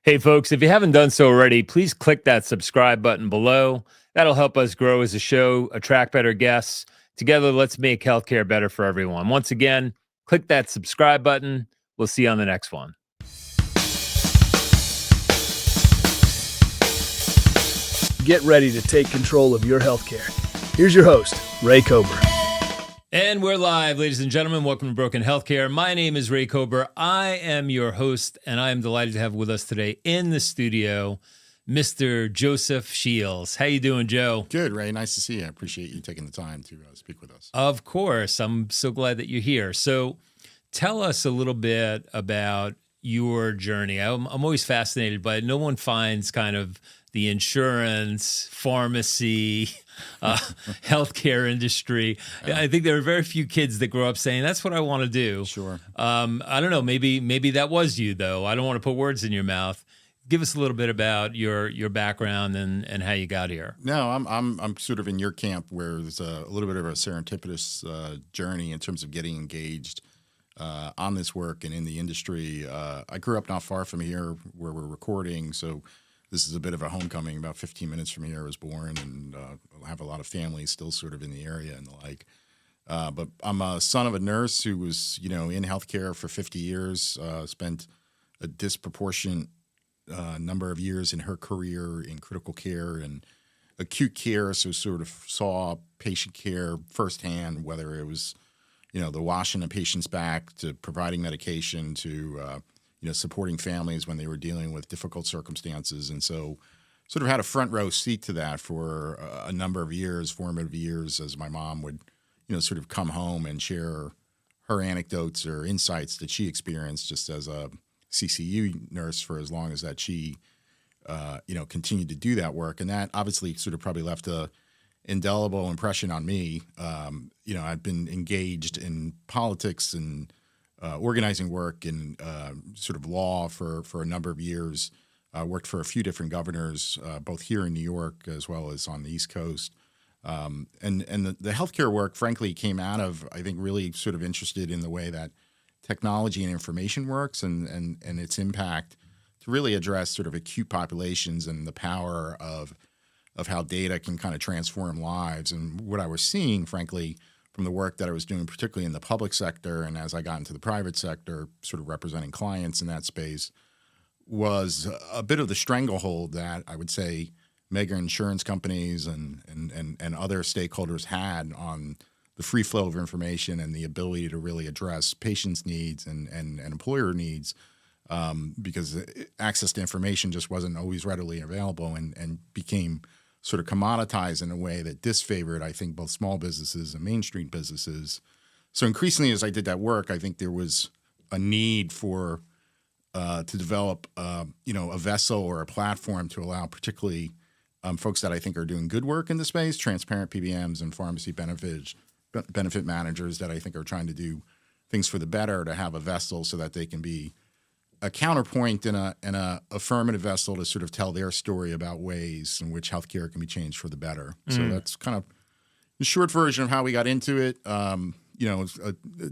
Hey, folks, if you haven't done so already, please click that subscribe button below. That'll help us grow as a show, attract better guests. Together, let's make healthcare better for everyone. Once again, click that subscribe button. We'll see you on the next one. Get ready to take control of your healthcare. Here's your host, Ray Kober. And we're live, ladies and gentlemen. Welcome to Broken Healthcare. My name is Ray Kober. I am your host, and I am delighted to have with us today in the studio, Mr. Joseph Shields. How you doing, Joe? Good, Ray. Nice to see you. I appreciate you taking the time to speak with us. Of course. I'm so glad that you're here. So tell us a little bit about your journey. I'm always fascinated by it. No one finds kind of the insurance, pharmacy, healthcare industry. Yeah. I think there are very few kids that grow up saying, that's what I want to do. Sure. I don't know. Maybe that was you, though. I don't want to put words in your mouth. Give us a little bit about your background and how you got here. No, I'm sort of in your camp where there's a little bit of a serendipitous journey in terms of getting engaged on this work and in the industry. I grew up not far from here where we're recording, so this is a bit of a homecoming. About 15 minutes from here I was born, and I have a lot of family still sort of in the area and the like. But I'm a son of a nurse who was, in healthcare for 50 years, spent a disproportionate number of years in her career in critical care and acute care, so sort of saw patient care firsthand, whether it was, the washing of patients back to providing medication to supporting families when they were dealing with difficult circumstances. And so sort of had a front row seat to that for a number of years, formative years, as my mom would, sort of come home and share her anecdotes or insights that she experienced just as a CCU nurse for as long as that she, continued to do that work. And that obviously sort of probably left a indelible impression on me. I've been engaged in politics and organizing work in sort of law for a number of years. Worked for a few different governors, both here in New York as well as on the East Coast. And the healthcare work, frankly, came out of, I think, really sort of interested in the way that technology and information works and its impact to really address sort of acute populations and the power of how data can kind of transform lives. And what I was seeing, frankly, from the work that I was doing, particularly in the public sector, and as I got into the private sector, sort of representing clients in that space, was a bit of the stranglehold that I would say mega insurance companies and other stakeholders had on the free flow of information and the ability to really address patients' needs and employer needs, because access to information just wasn't always readily available and became sort of commoditized in a way that disfavored, I think, both small businesses and Main Street businesses. So increasingly, as I did that work, I think there was a need for to develop, a vessel or a platform to allow particularly folks that I think are doing good work in the space, transparent PBMs and pharmacy benefit managers that I think are trying to do things for the better, to have a vessel so that they can be a counterpoint and a affirmative vessel to sort of tell their story about ways in which healthcare can be changed for the better. So that's kind of the short version of how we got into it.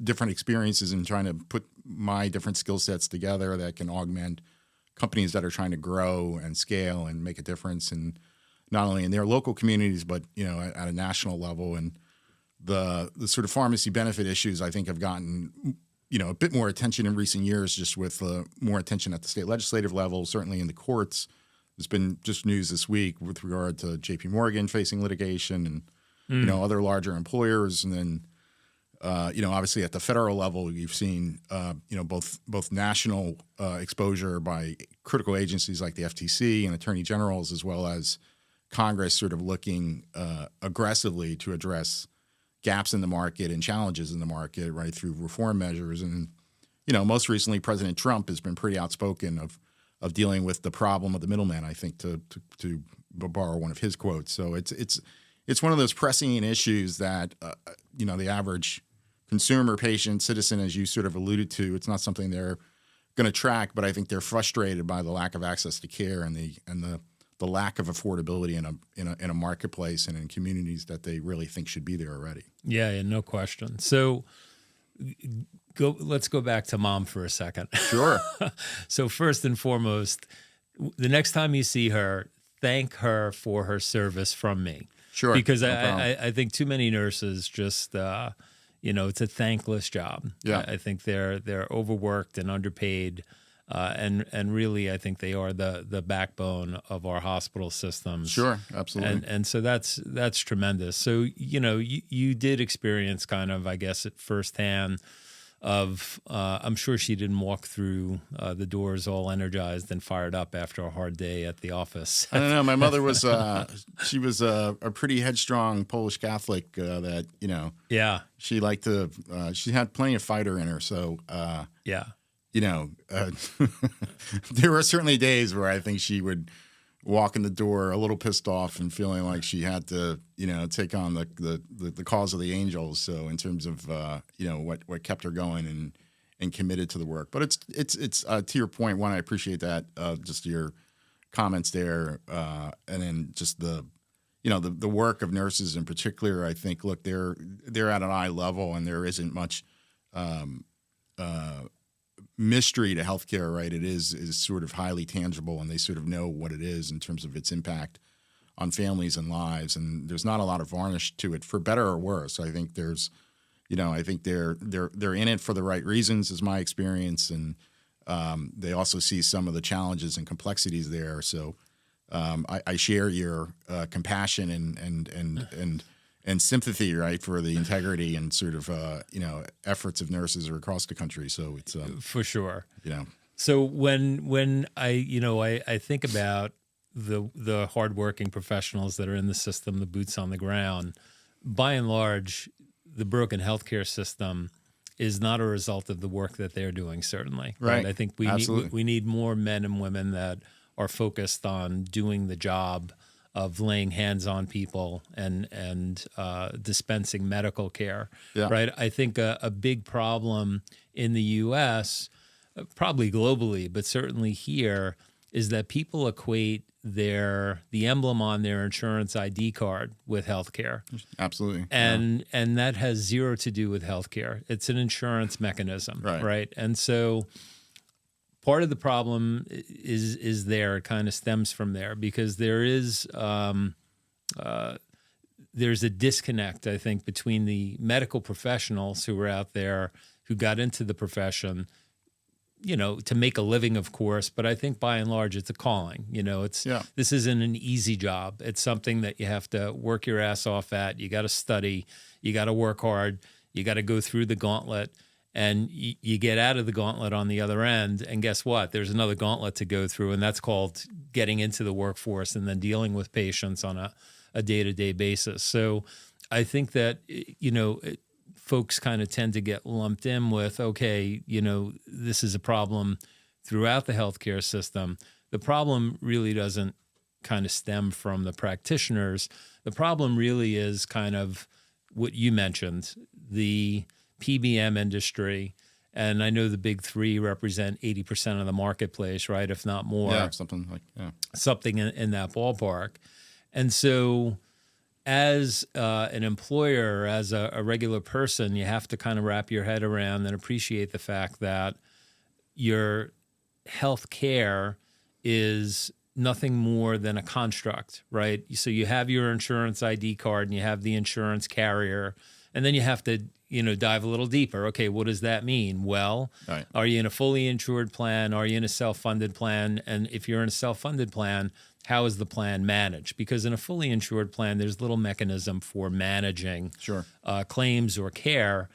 Different experiences in trying to put my different skill sets together that can augment companies that are trying to grow and scale and make a difference, and not only in their local communities, but at a national level. And the sort of pharmacy benefit issues, I think, have gotten a bit more attention in recent years, just with more attention at the state legislative level, certainly in the courts. There's been just news this week with regard to JP Morgan facing litigation and, other larger employers. And then, obviously at the federal level, you've seen, both national exposure by critical agencies like the FTC and attorney generals, as well as Congress sort of looking aggressively to address gaps in the market and challenges in the market, right, through reform measures. And, most recently, President Trump has been pretty outspoken of dealing with the problem of the middleman, I think, to borrow one of his quotes. So it's one of those pressing issues that, the average consumer, patient, citizen, as you sort of alluded to, it's not something they're going to track, but I think they're frustrated by the lack of access to care and the lack of affordability in a marketplace and in communities that they really think should be there already. Yeah, no question. So let's go back to mom for a second. Sure. So first and foremost, The next time you see her, thank her for her service from me. Sure. Because No problem. I think too many nurses just, it's a thankless job. Yeah. I think they're overworked and underpaid. And really, I think they are the backbone of our hospital systems. Sure, absolutely. And so that's tremendous. So, you did experience kind of, I guess, at firsthand of, I'm sure she didn't walk through the doors all energized and fired up after a hard day at the office. I don't know. My mother was, she was a pretty headstrong Polish Catholic that, Yeah. she liked to, she had plenty of fighter in her. So, Yeah. There were certainly days where I think she would walk in the door a little pissed off and feeling like she had to, take on the cause of the angels. So in terms of, what kept her going and committed to the work. But it's to your point, one, I appreciate that, just your comments there. And then just the work of nurses in particular, I think, look, they're at an eye level and there isn't much, mystery to healthcare, right? It is sort of highly tangible, and they sort of know what it is in terms of its impact on families and lives. And there's not a lot of varnish to it, for better or worse. I think there's, I think they're in it for the right reasons, is my experience, and they also see some of the challenges and complexities there. So I share your compassion and sympathy, right, for the integrity and sort of efforts of nurses across the country. So it's For sure. Yeah. So when I think about the hardworking professionals that are in the system, the boots on the ground, by and large, the broken healthcare system is not a result of the work that they're doing. Certainly, right? I think we need more men and women that are focused on doing the job of laying hands on people and dispensing medical care, Yeah. right? I think a big problem in the U.S., probably globally, but certainly here, is that people equate the emblem on their insurance ID card with healthcare. Absolutely. And that has zero to do with healthcare. It's an insurance mechanism, right? And so part of the problem is there, it kind of stems from there, because there's a disconnect, I think, between the medical professionals who are out there who got into the profession, to make a living, of course, but I think by and large it's a calling. This isn't an easy job. It's something that you have to work your ass off at. You got to study, you got to work hard, you got to go through the gauntlet. And you get out of the gauntlet on the other end, and guess what? There's another gauntlet to go through, and that's called getting into the workforce and then dealing with patients on a day-to-day basis. So I think that, folks kind of tend to get lumped in with, okay, this is a problem throughout the healthcare system. The problem really doesn't kind of stem from the practitioners. The problem really is kind of what you mentioned, the PBM industry, and I know the big three represent 80% of the marketplace, right? If not more. Yeah, something in that ballpark. And so as an employer, as a regular person, you have to kind of wrap your head around and appreciate the fact that your health care is nothing more than a construct, right? So you have your insurance ID card and you have the insurance carrier, and then you have to dive a little deeper. Okay, what does that mean? Well, right. Are you in a fully insured plan? Are you in a self-funded plan? And if you're in a self-funded plan, how is the plan managed? Because in a fully insured plan, there's little mechanism for managing claims or care.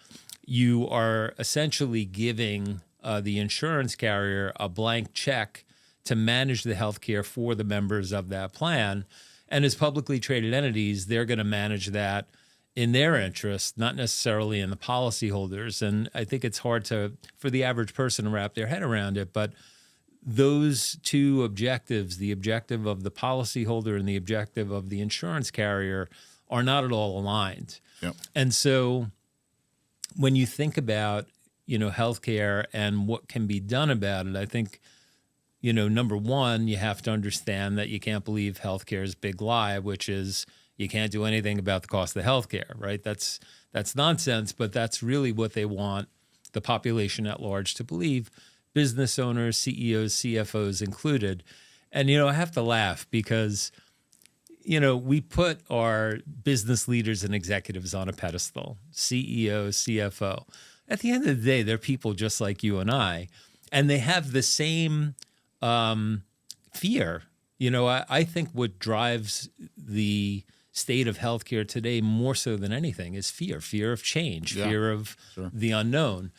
You are essentially giving the insurance carrier a blank check to manage the health care for the members of that plan. And as publicly traded entities, they're going to manage that in their interest, not necessarily in the policyholders. And I think it's hard for the average person to wrap their head around it. But those two objectives, the objective of the policyholder and the objective of the insurance carrier, are not at all aligned. Yep. And so when you think about, healthcare and what can be done about it, I think, number one, you have to understand that you can't believe healthcare's big lie, which is you can't do anything about the cost of healthcare, right? That's nonsense, but that's really what they want the population at large to believe, business owners, CEOs, CFOs included. And, I have to laugh because, we put our business leaders and executives on a pedestal, CEO, CFO. At the end of the day, they're people just like you and I, and they have the same fear. I think what drives the state of healthcare today more so than anything is fear of change, fear of the unknown.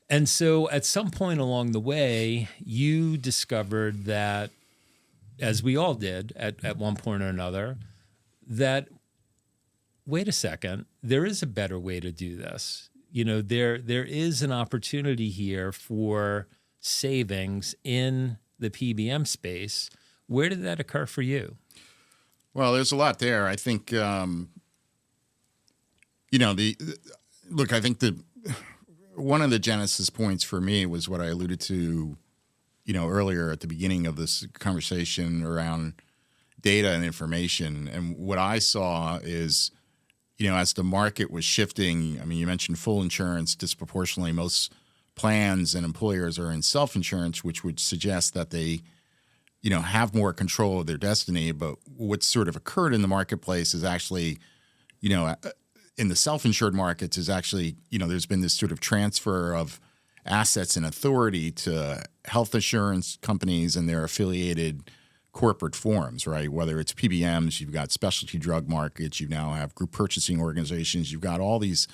And so at some point along the way, you discovered that, as we all did at one point or another, that, wait a second, there is a better way to do this. There is an opportunity here for savings in the PBM space. Where did that occur for you? Well, there's a lot there. I think, I think one of the genesis points for me was what I alluded to, earlier at the beginning of this conversation around data and information. And what I saw is, as the market was shifting, you mentioned full insurance. Disproportionately, most plans and employers are in self-insurance, which would suggest that they, have more control of their destiny. But what's sort of occurred in the marketplace is actually, in the self-insured markets is actually, there's been this sort of transfer of assets and authority to health insurance companies and their affiliated corporate forms, right? Whether it's PBMs, you've got specialty drug markets, you now have group purchasing organizations, you've got all these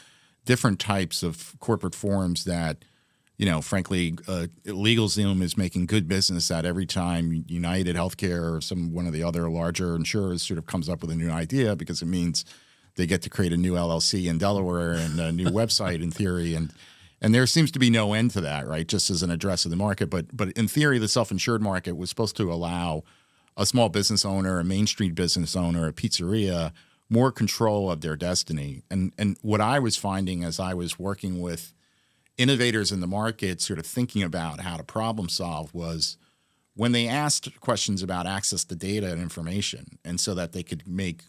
different types of corporate forms that, frankly, LegalZoom is making good business at every time United Healthcare or one of the other larger insurers sort of comes up with a new idea, because it means they get to create a new LLC in Delaware and a new website in theory. And there seems to be no end to that, right? Just as an address of the market. But in theory, the self-insured market was supposed to allow a small business owner, a Main Street business owner, a pizzeria, more control of their destiny. And what I was finding as I was working with innovators in the market, sort of thinking about how to problem solve, was when they asked questions about access to data and information, and so that they could make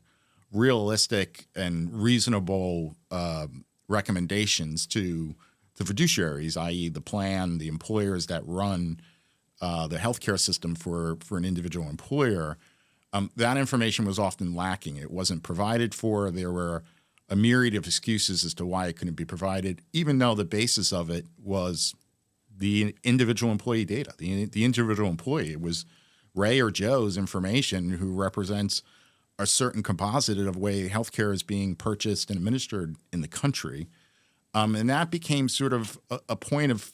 realistic and reasonable recommendations to the fiduciaries, i.e. the plan, the employers that run the healthcare system for an individual employer, that information was often lacking. It wasn't provided for. There were a myriad of excuses as to why it couldn't be provided, even though the basis of it was the individual employee data. The individual employee, it was Ray or Joe's information, who represents a certain composite of way healthcare is being purchased and administered in the country. And that became sort of a point of,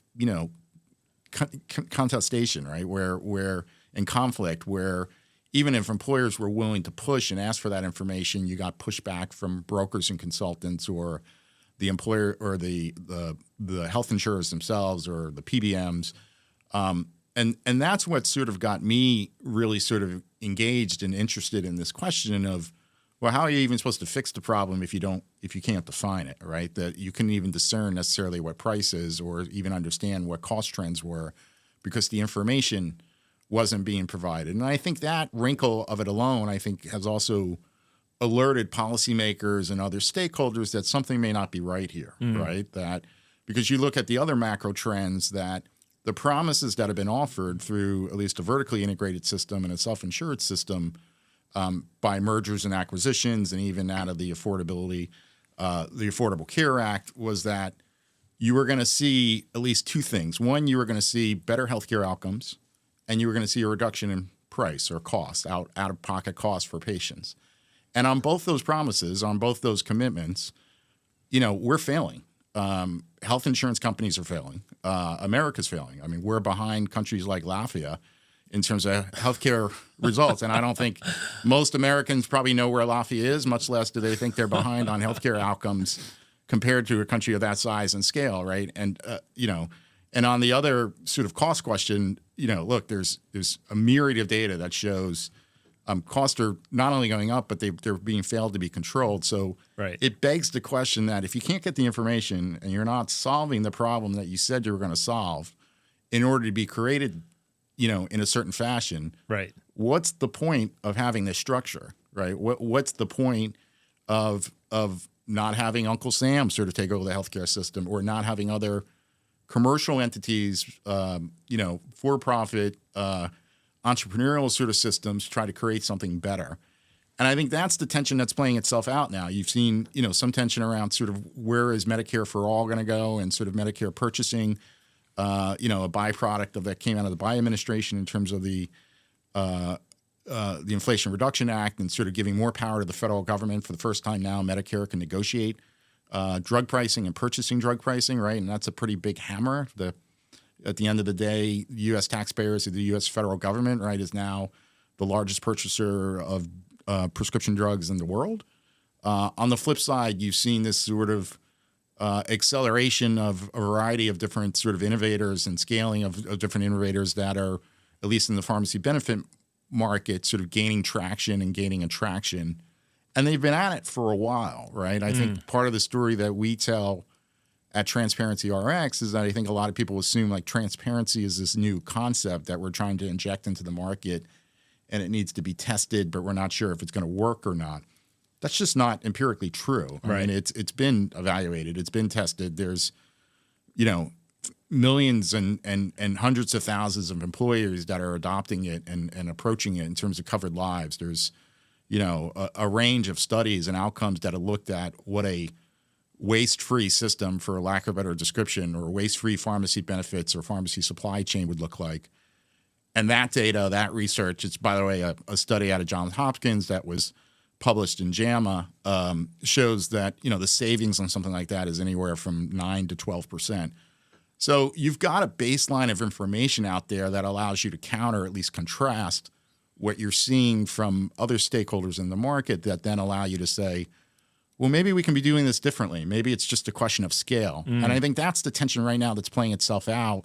contestation, right? Where in conflict, where even if employers were willing to push and ask for that information, you got pushback from brokers and consultants, or the employer, or the health insurers themselves, or the PBMs. And that's what sort of got me really sort of engaged and interested in this question of, well, how are you even supposed to fix the problem if you can't define it, right? That you couldn't even discern necessarily what price is, or even understand what cost trends were, because the information wasn't being provided. And I think that wrinkle of it alone, I think, has also alerted policymakers and other stakeholders that something may not be right here, right? That because you look at the other macro trends, that the promises that have been offered through at least a vertically integrated system and a self-insured system, by mergers and acquisitions, and even out of the Affordable Care Act, was that you were going to see at least two things. One, you were going to see better healthcare outcomes, and you were going to see a reduction in price or cost, out-of-pocket costs for patients. And on both those promises, on both those commitments, we're failing. Health insurance companies are failing. America's failing. I mean, we're behind countries like Latvia in terms of healthcare results. And I don't think most Americans probably know where Latvia is, much less do they think they're behind on healthcare outcomes compared to a country of that size and scale, right? And, and on the other sort of cost question, look, there's a myriad of data that shows costs are not only going up, but they're being failed to be controlled. So It begs the question that if you can't get the information and you're not solving the problem that you said you were going to solve in order to be created, in a certain fashion, right? What's the point of having this structure, right? What's the point of not having Uncle Sam sort of take over the healthcare system, or not having other commercial entities, for-profit entrepreneurial sort of systems to try to create something better. And I think that's the tension that's playing itself out now. You've seen, some tension around sort of where is Medicare for all going to go and sort of Medicare purchasing, a byproduct of that came out of the Biden administration in terms of the Inflation Reduction Act and sort of giving more power to the federal government. For the first time now, Medicare can negotiate drug pricing and purchasing drug pricing, right? And that's a pretty big hammer. At the end of the day, U.S. taxpayers, the U.S. federal government, right, is now the largest purchaser of prescription drugs in the world. On the flip side, you've seen this sort of acceleration of a variety of different sort of innovators and scaling of different innovators that are, at least in the pharmacy benefit market, sort of gaining traction and gaining attraction. And they've been at it for a while, right? I think part of the story that we tell at Transparency RX is that I think a lot of people assume like transparency is this new concept that we're trying to inject into the market and it needs to be tested, but we're not sure if it's going to work or not. That's just not empirically true. I mean, it's been evaluated. It's been tested. There's, millions and hundreds of thousands of employers that are adopting it and approaching it in terms of covered lives. There's, a range of studies and outcomes that have looked at what a waste-free system, for lack of a better description, or waste-free pharmacy benefits or pharmacy supply chain would look like. And that data, that research, it's, by the way, a study out of Johns Hopkins that was published in JAMA, shows that, the savings on something like that is anywhere from 9 to 12%. So you've got a baseline of information out there that allows you to counter, at least contrast, what you're seeing from other stakeholders in the market that then allow you to say, well, maybe we can be doing this differently. Maybe it's just a question of scale. And I think that's the tension right now that's playing itself out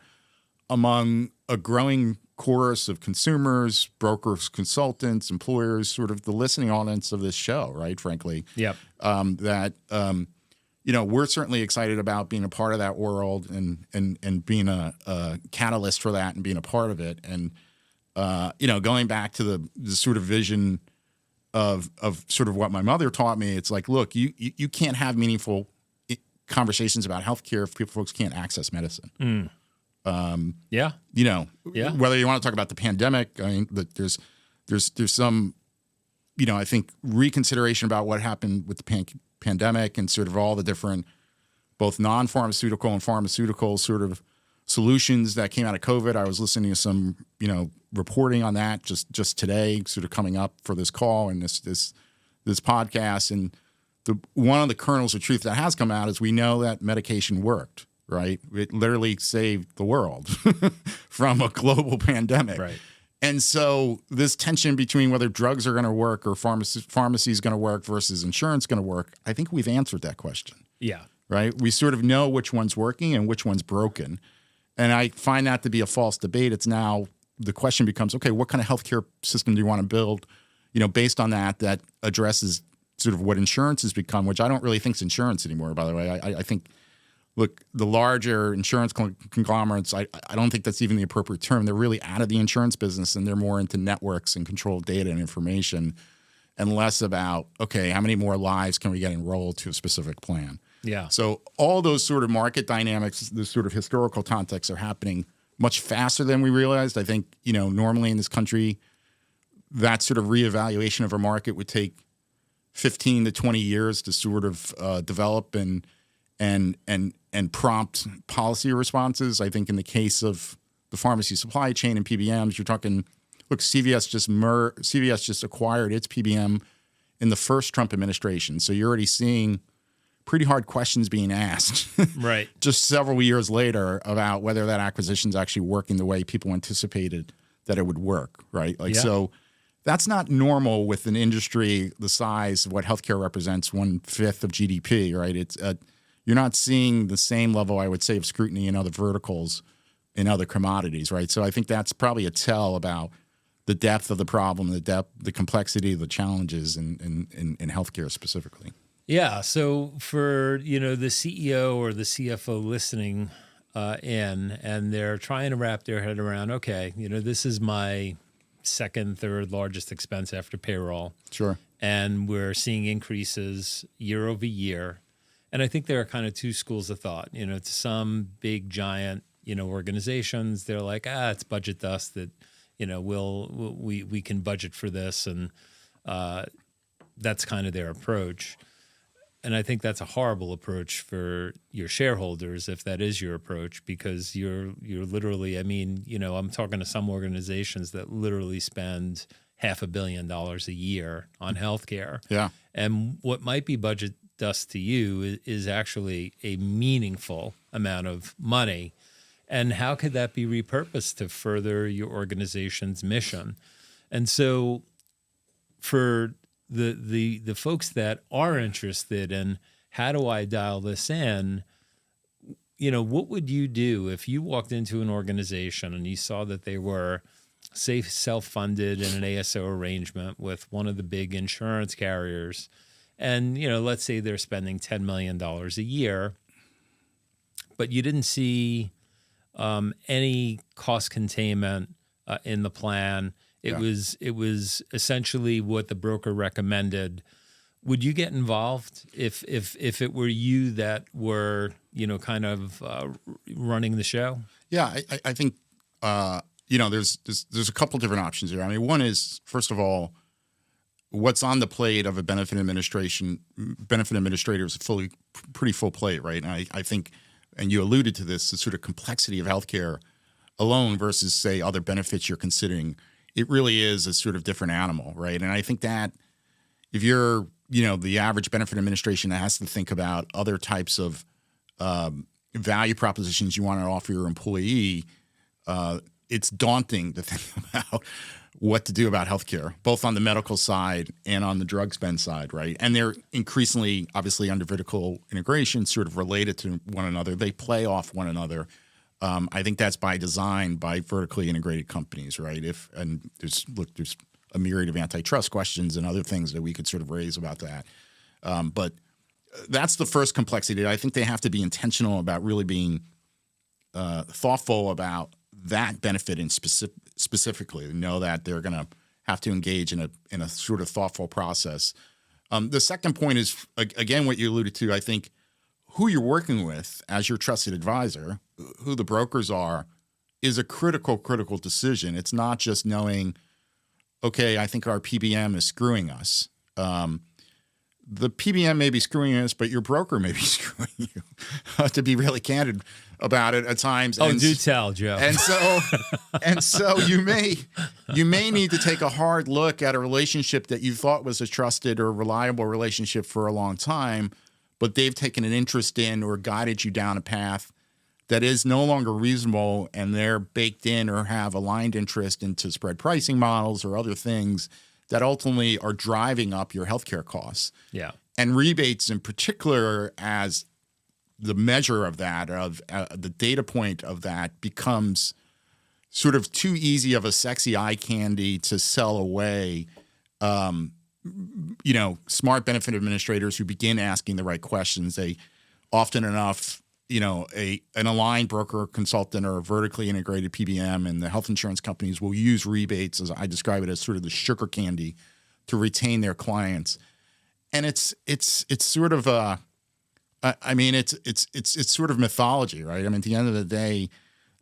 among a growing chorus of consumers, brokers, consultants, employers, sort of the listening audience of this show, right, frankly. Yep. We're certainly excited about being a part of that world and being a catalyst for that and being a part of it. And, going back to the sort of vision of sort of what my mother taught me, it's like, look, you can't have meaningful conversations about healthcare if folks can't access medicine. Yeah. Whether you want to talk about the pandemic, I mean, there's some, I think reconsideration about what happened with the pandemic and sort of all the different, both non-pharmaceutical and pharmaceutical sort of solutions that came out of COVID. I was listening to some, reporting on that just today, sort of coming up for this call and this podcast. And one of the kernels of truth that has come out is we know that medication worked, right? It literally saved the world from a global pandemic. Right. And so this tension between whether drugs are going to work or pharmacy is going to work versus insurance going to work, I think we've answered that question. Yeah. Right? We sort of know which one's working and which one's broken. And I find that to be a false debate. It's now the question becomes, okay, what kind of healthcare system do you want to build, based on that addresses sort of what insurance has become, which I don't really think is insurance anymore, by the way. I think, look, the larger insurance conglomerates, I don't think that's even the appropriate term. They're really out of the insurance business and they're more into networks and controlled data and information and less about, okay, how many more lives can we get enrolled to a specific plan? Yeah. So all those sort of market dynamics, the sort of historical contexts are happening much faster than we realized. I think, normally in this country, that sort of reevaluation of a market would take 15 to 20 years to sort of develop and prompt policy responses. I think in the case of the pharmacy supply chain and PBMs, you're talking, look, CVS just acquired its PBM in the first Trump administration. So you're already seeing pretty hard questions being asked right. just several years later about whether that acquisition is actually working the way people anticipated that it would work, right? So that's not normal with an industry the size of what healthcare represents, 1/5 of GDP, right? It's you're not seeing the same level, I would say, of scrutiny in other verticals, in other commodities, right? So I think that's probably a tell about the depth of the problem, the complexity, the challenges in healthcare specifically. Yeah. So for, the CEO or the CFO listening and they're trying to wrap their head around, okay, this is my second, third largest expense after payroll. Sure. And we're seeing increases year over year. And I think there are kind of two schools of thought. To some big giant, organizations, they're like, it's budget dust that, we can budget for this, and that's kind of their approach. And I think that's a horrible approach for your shareholders if that is your approach, because you're literally, I'm talking to some organizations that literally spend $500 million a year on healthcare. Yeah. And what might be budget dust to you is actually a meaningful amount of money. And how could that be repurposed to further your organization's mission? And so for the folks that are interested in how do I dial this in, what would you do if you walked into an organization and you saw that they were, say, self-funded in an ASO arrangement with one of the big insurance carriers, and, let's say they're spending $10 million a year, but you didn't see any cost containment in the plan. It was essentially what the broker recommended. Would you get involved if it were you that were kind of running the show? Yeah, I think there's a couple different options here. I mean, one is, first of all, what's on the plate of a benefit administrator is pretty full plate, right? And I think, and you alluded to this, the sort of complexity of healthcare alone versus, say, other benefits you're considering. It really is a sort of different animal, right? And I think that if you're, the average benefit administration that has to think about other types of value propositions you want to offer your employee, it's daunting to think about what to do about healthcare, both on the medical side and on the drug spend side, right? And they're increasingly, obviously, under vertical integration, sort of related to one another. They play off one another. I think that's by design by vertically integrated companies, right? There's a myriad of antitrust questions and other things that we could sort of raise about that. But that's the first complexity. I think they have to be intentional about really being thoughtful about that benefit in specifically. They know that they're going to have to engage in a sort of thoughtful process. The second point is, again, what you alluded to. I think who you're working with as your trusted advisor, who the brokers are, is a critical decision. It's not just knowing, okay, I think our PBM is screwing us. The PBM may be screwing us, but your broker may be screwing you, to be really candid about it at times. Oh, do tell, Joe. And so you may need to take a hard look at a relationship that you thought was a trusted or reliable relationship for a long time, but they've taken an interest in or guided you down a path that is no longer reasonable, and they're baked in or have aligned interest into spread pricing models or other things that ultimately are driving up your healthcare costs. Yeah. And rebates in particular, as the measure of that, of the data point of that, becomes sort of too easy of a sexy eye candy to sell away. Smart benefit administrators who begin asking the right questions, they often enough, an aligned broker, consultant, or a vertically integrated PBM, and the health insurance companies will use rebates, as I describe it, as sort of the sugar candy to retain their clients. And it's sort of it's sort of mythology, right? I mean, at the end of the day,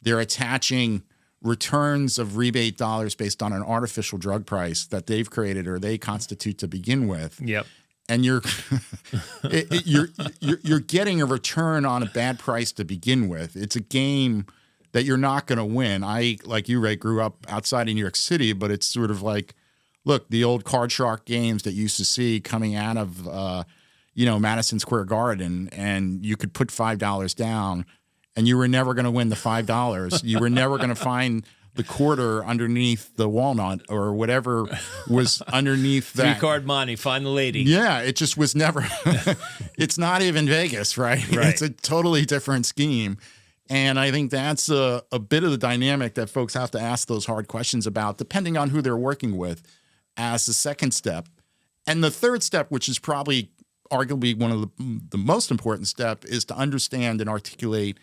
they're attaching returns of rebate dollars based on an artificial drug price that they've created or they constitute to begin with. Yep. And you're getting a return on a bad price to begin with. It's a game that you're not going to win. I, like you, Ray, grew up outside of New York City, but it's sort of like, look, the old card shark games that you used to see coming out of Madison Square Garden, and you could put $5 down, and you were never going to win the $5. You were never going to find the quarter underneath the walnut or whatever was underneath that. 3-card money, find the lady. Yeah, it just was never. It's not even Vegas, right? It's a totally different scheme. And I think that's a bit of the dynamic that folks have to ask those hard questions about, depending on who they're working with, as the second step. And the third step, which is probably arguably one of the most important step, is to understand and articulate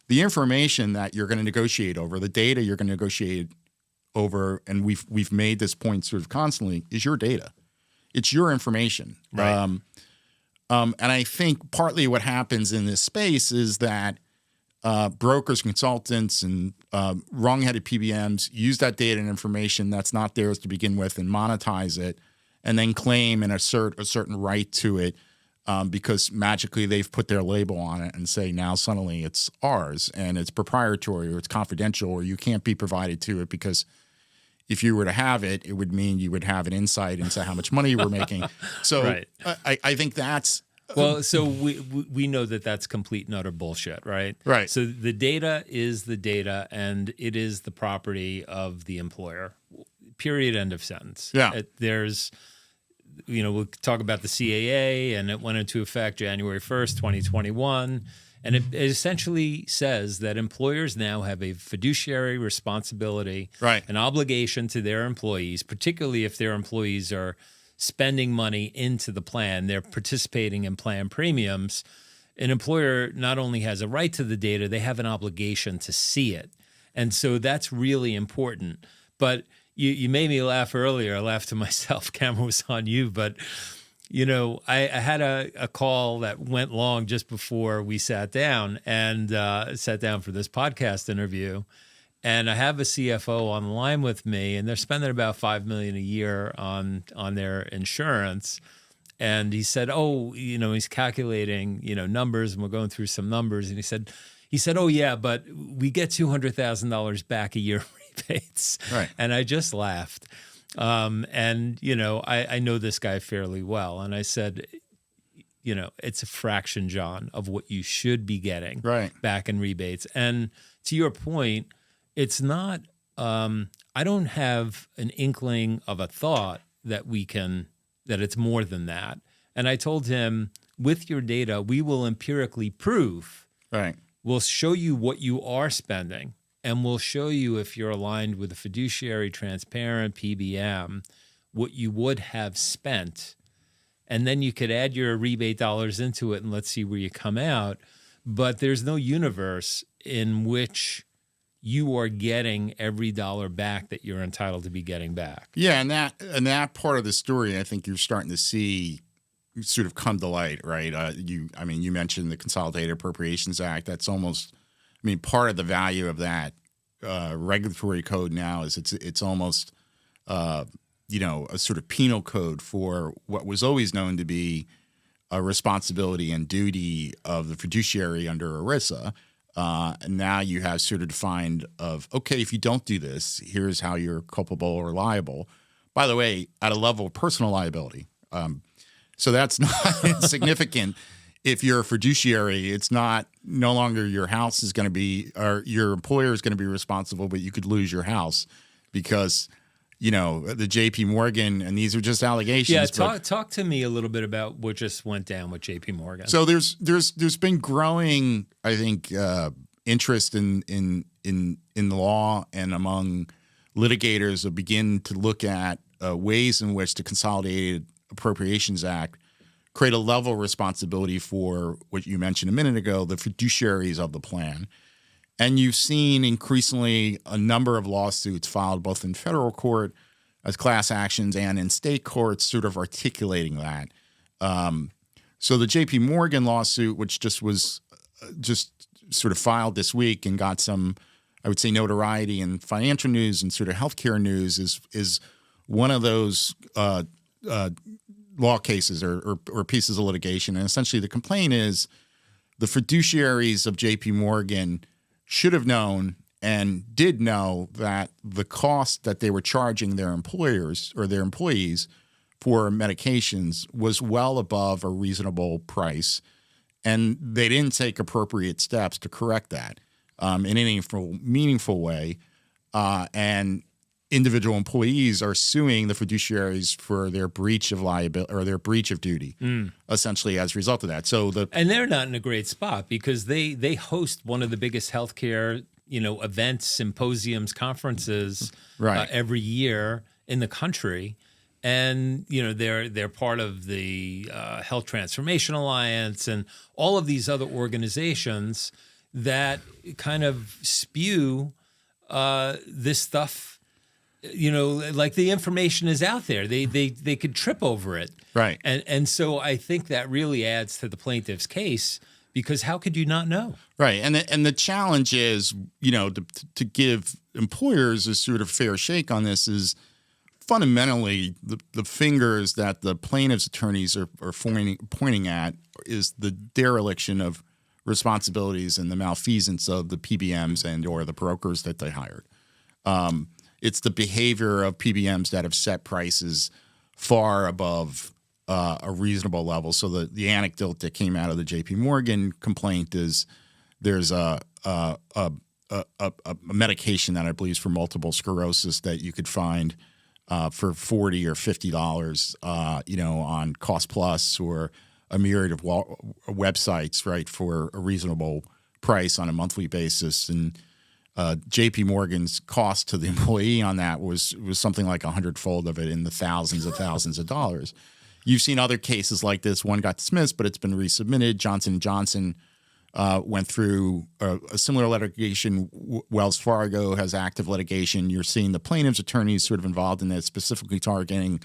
the information that you're going to negotiate over, the data you're going to negotiate over, and we've made this point sort of constantly, is your data. It's your information. Right. And I think partly what happens in this space is that brokers, consultants, and wrong-headed PBMs use that data and information that's not theirs to begin with and monetize it, and then claim and assert a certain right to it because magically they've put their label on it and say now suddenly it's ours and it's proprietary or it's confidential or you can't be provided to it because if you were to have it, it would mean you would have an insight into how much money you were making. So Right. I think that's Well, so we know that that's complete and utter bullshit, right? Right. So the data is the data, and it is the property of the employer. Period. End of sentence. Yeah. There's, we'll talk about the CAA, and it went into effect January 1st, 2021. And it essentially says that employers now have a fiduciary responsibility, Right. an obligation to their employees, particularly if their employees are spending money into the plan, they're participating in plan premiums. An employer not only has a right to the data, they have an obligation to see it. And so that's really important. But you made me laugh earlier. I laughed to myself. Camera was on you. But, I had a call that went long just before we sat down for this podcast interview. And I have a CFO on the line with me, and they're spending about $5 million a year on their insurance. And he said, he's calculating, numbers, and we're going through some numbers. And he said, oh yeah, but we get $200,000 back a year rebates. Right. And I just laughed. I know this guy fairly well. And I said, it's a fraction, John, of what you should be getting back in rebates. And to your point, it's not, I don't have an inkling of a thought that it's more than that. And I told him, with your data, we will empirically prove, we'll show you what you are spending, and we'll show you if you're aligned with a fiduciary, transparent PBM, what you would have spent. And then you could add your rebate dollars into it and let's see where you come out. But there's no universe in which you are getting every dollar back that you're entitled to be getting back. Yeah, and that part of the story, I think you're starting to see sort of come to light, right? You mentioned the Consolidated Appropriations Act. That's almost, part of the value of that regulatory code now is it's almost, a sort of penal code for what was always known to be a responsibility and duty of the fiduciary under ERISA. And now you have sort of defined of, okay, if you don't do this, here's how you're culpable or liable. By the way, at a level of personal liability. So that's not insignificant. If you're a fiduciary, it's no longer your house is going to be, or your employer is going to be responsible, but you could lose your house because, the JP Morgan, and these are just allegations. Yeah, talk to me a little bit about what just went down with JP Morgan. So there's been growing, I think, interest in the law and among litigators to begin to look at ways in which the Consolidated Appropriations Act create a level of responsibility for what you mentioned a minute ago, the fiduciaries of the plan. And you've seen increasingly a number of lawsuits filed both in federal court as class actions and in state courts sort of articulating that. So the JP Morgan lawsuit, which just was sort of filed this week and got some, I would say, notoriety in financial news and sort of healthcare news, is one of those law cases or pieces of litigation. And essentially the complaint is the fiduciaries of JP Morgan should have known and did know that the cost that they were charging their employers or their employees for medications was well above a reasonable price. And they didn't take appropriate steps to correct that in any meaningful way. And individual employees are suing the fiduciaries for their breach of liability or their breach of duty, essentially as a result of that. And they're not in a great spot because they host one of the biggest healthcare, events, symposiums, conferences every year in the country. And, they're part of the Health Transformation Alliance and all of these other organizations that kind of spew this stuff. Like the information is out there. They could trip over it. Right. And so I think that really adds to the plaintiff's case because how could you not know? Right. And the challenge is, to give employers a sort of fair shake on this is fundamentally the fingers that the plaintiff's attorneys are pointing at is the dereliction of responsibilities and the malfeasance of the PBMs and or the brokers that they hired. It's the behavior of PBMs that have set prices far above a reasonable level. So the anecdote that came out of the JP Morgan complaint is there's a medication that I believe is for multiple sclerosis that you could find for $40 or $50, on Cost Plus or a myriad of websites, right, for a reasonable price on a monthly basis. And JP Morgan's cost to the employee on that was something like 100-fold of it in the thousands of dollars. You've seen other cases like this. One got dismissed, but it's been resubmitted. Johnson & Johnson went through a similar litigation. Wells Fargo has active litigation. You're seeing the plaintiff's attorneys sort of involved in this, specifically targeting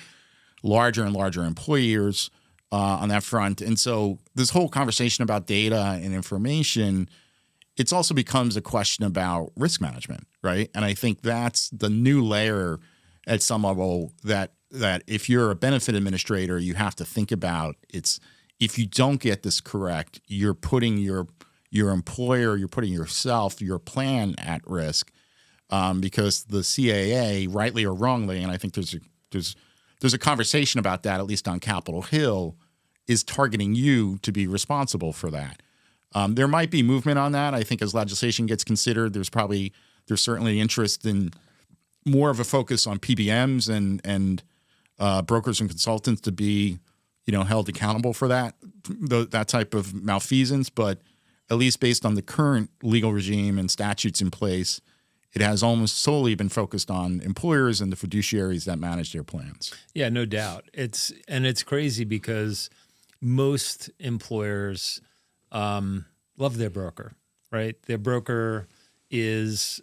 larger and larger employers on that front. And so this whole conversation about data and information, it's also becomes a question about risk management, right? And I think that's the new layer at some level that if you're a benefit administrator, you have to think about. It's if you don't get this correct, you're putting your employer, you're putting yourself, your plan at risk, because the CAA, rightly or wrongly, and I think there's a conversation about that, at least on Capitol Hill, is targeting you to be responsible for that. There might be movement on that. I think as legislation gets considered, there's certainly interest in more of a focus on PBMs and brokers and consultants to be, held accountable for that type of malfeasance. But at least based on the current legal regime and statutes in place, it has almost solely been focused on employers and the fiduciaries that manage their plans. Yeah, no doubt. It's crazy because most employers love their broker, right? Their broker is,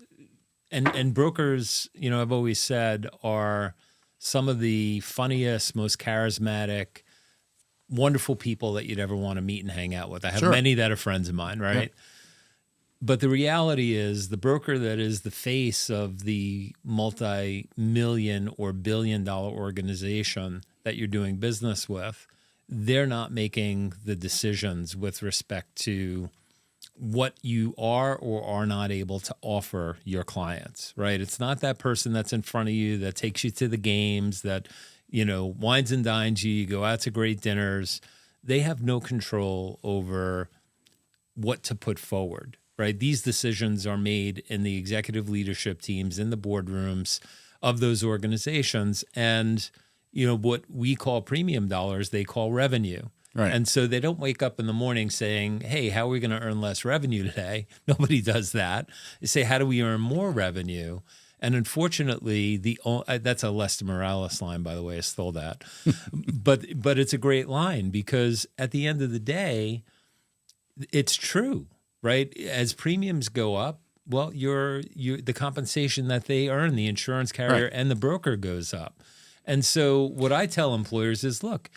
and brokers, I've always said, are some of the funniest, most charismatic, wonderful people that you'd ever want to meet and hang out with. I have many that are friends of mine, right? Yeah. But the reality is the broker that is the face of the multi-million or billion-dollar organization that you're doing business with, they're not making the decisions with respect to what you are or are not able to offer your clients, right? It's not that person that's in front of you that takes you to the games, that, wines and dines you, you go out to great dinners. They have no control over what to put forward, right? These decisions are made in the executive leadership teams, in the boardrooms of those organizations. And, what we call premium dollars, they call revenue. Right. And so they don't wake up in the morning saying, hey, how are we going to earn less revenue today? Nobody does that. They say, how do we earn more revenue? And unfortunately, that's a Lester Morales line, by the way. I stole that. but it's a great line because at the end of the day, it's true, right? As premiums go up, well, the compensation that they earn, the insurance carrier and the broker goes up. And so what I tell employers is, look,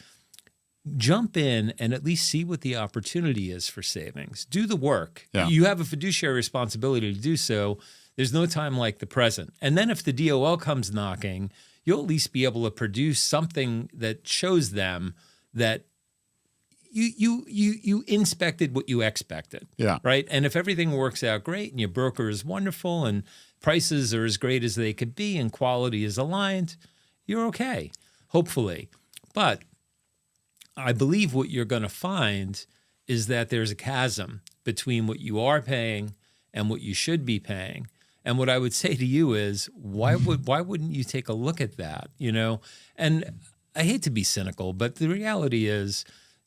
jump in and at least see what the opportunity is for savings. Do the work. Yeah. You have a fiduciary responsibility to do so. There's no time like the present. And then if the DOL comes knocking, you'll at least be able to produce something that shows them that you inspected what you expected. Yeah. Right? And if everything works out great and your broker is wonderful and prices are as great as they could be and quality is aligned, you're okay, hopefully. But I believe what you're going to find is that there's a chasm between what you are paying and what you should be paying. And what I would say to you is, why wouldn't you take a look at that? And I hate to be cynical, but the reality is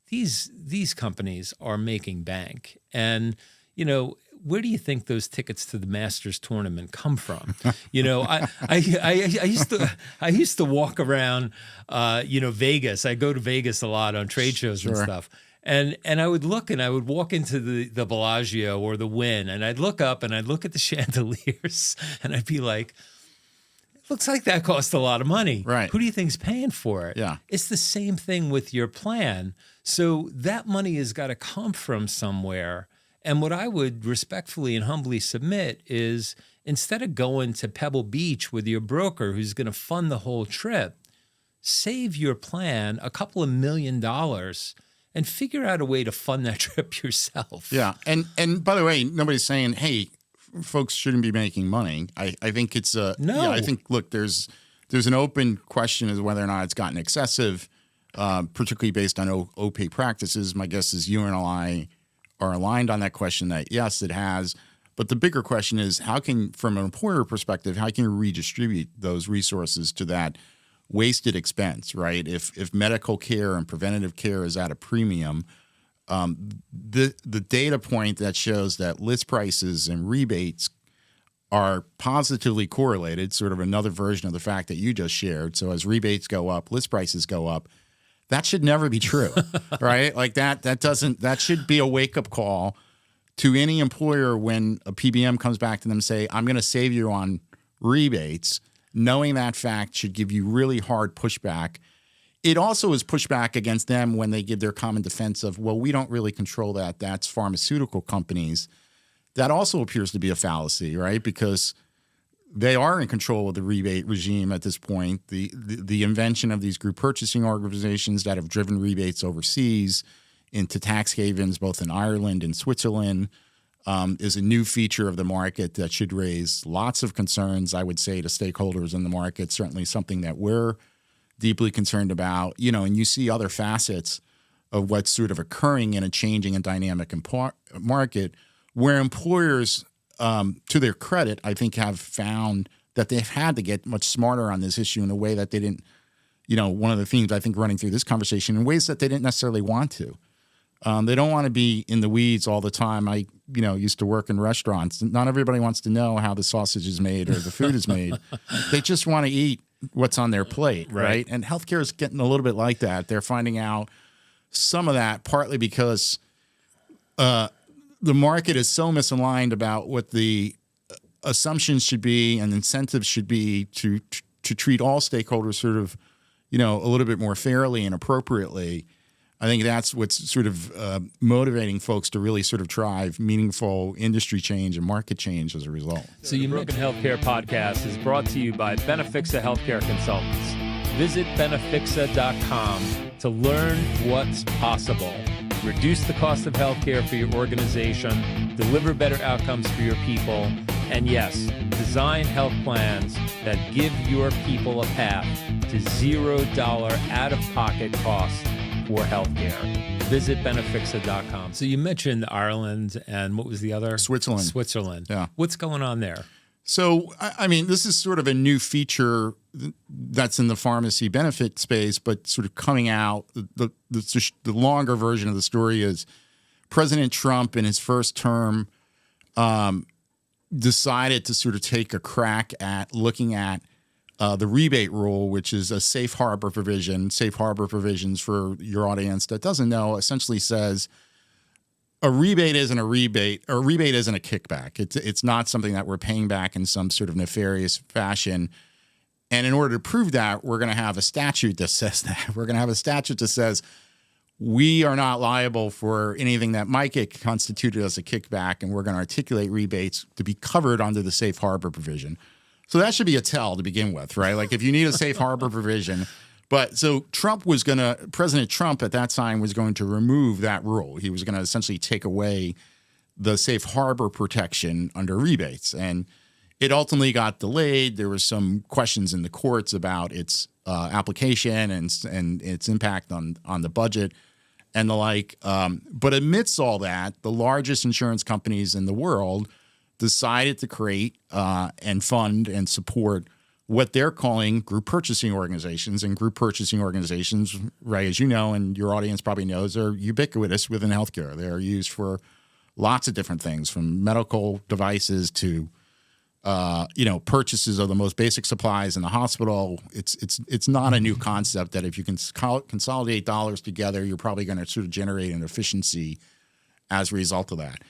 these companies are making bank. And, where do you think those tickets to the Masters tournament come from? I used to walk around, Vegas. I go to Vegas a lot on trade shows and stuff. And I would look and I would walk into the Bellagio or the Wynn and I'd look up and I'd look at the chandeliers and I'd be like, looks like that cost a lot of money. Right. Who do you think's paying for it? Yeah. It's the same thing with your plan. So that money has got to come from somewhere. And what I would respectfully and humbly submit is instead of going to Pebble Beach with your broker who's going to fund the whole trip, save your plan a couple of $1 million and figure out a way to fund that trip yourself. Yeah. And by the way, nobody's saying, hey, folks shouldn't be making money. I think it's No. Yeah, I think, look, there's an open question as to whether or not it's gotten excessive, particularly based on OPay practices. My guess is you and I are aligned on that question that, yes, it has. But the bigger question is from an employer perspective, how can you redistribute those resources to that wasted expense, right? If medical care and preventative care is at a premium, the data point that shows that list prices and rebates are positively correlated, sort of another version of the fact that you just shared. So as rebates go up, list prices go up. That should never be true, right? Like that should be a wake-up call to any employer when a PBM comes back to them and say, I'm going to save you on rebates. Knowing that fact should give you really hard pushback. It also is pushback against them when they give their common defense of, well, we don't really control that. That's pharmaceutical companies. That also appears to be a fallacy, right? Because they are in control of the rebate regime at this point. The invention of these group purchasing organizations that have driven rebates overseas into tax havens, both in Ireland and Switzerland, is a new feature of the market that should raise lots of concerns, I would say, to stakeholders in the market. Certainly something that we're deeply concerned about. And you see other facets of what's sort of occurring in a changing and dynamic market where employers, to their credit, I think have found that they've had to get much smarter on this issue in a way that they didn't, one of the themes I think running through this conversation, in ways that they didn't necessarily want to. They don't want to be in the weeds all the time. I, used to work in restaurants. Not everybody wants to know how the sausage is made or the food is made. They just want to eat what's on their plate, right? And healthcare is getting a little bit like that. They're finding out some of that partly because the market is so misaligned about what the assumptions should be and incentives should be to treat all stakeholders sort of, a little bit more fairly and appropriately. I think that's what's sort of motivating folks to really sort of drive meaningful industry change and market change as a result. So the Broken Healthcare Podcast is brought to you by Benefixa Healthcare Consultants. Visit benefixa.com to learn what's possible. Reduce the cost of healthcare for your organization, deliver better outcomes for your people, and yes, design health plans that give your people a path to $0 out-of-pocket cost for healthcare. Visit benefixa.com. So you mentioned Ireland and what was the other? Switzerland. Yeah. What's going on there? So, I mean, this is sort of a new feature that's in the pharmacy benefit space, but sort of coming out. The longer version of the story is President Trump in his first term decided to sort of take a crack at looking at the rebate rule, which is a safe harbor provision. Safe harbor provisions, for your audience that doesn't know, essentially says a rebate isn't a rebate, or a rebate isn't a kickback. It's not something that we're paying back in some sort of nefarious fashion. And in order to prove that, we're going to have a statute that says that. We're going to have a statute that says we are not liable for anything that might get constituted as a kickback, and we're going to articulate rebates to be covered under the safe harbor provision. So that should be a tell to begin with, right? Like if you need a safe harbor provision. But so President Trump at that time was going to remove that rule. He was going to essentially take away the safe harbor protection under rebates. And it ultimately got delayed. There were some questions in the courts about its application and its impact on the budget and the like. But amidst all that, the largest insurance companies in the world decided to create and fund and support what they're calling group purchasing organizations. And group purchasing organizations, right, as you know, and your audience probably knows, are ubiquitous within healthcare. They are used for lots of different things, from medical devices to purchases of the most basic supplies in the hospital. It's not a new concept that if you can consolidate dollars together, you're probably going to sort of generate an efficiency as a result of that.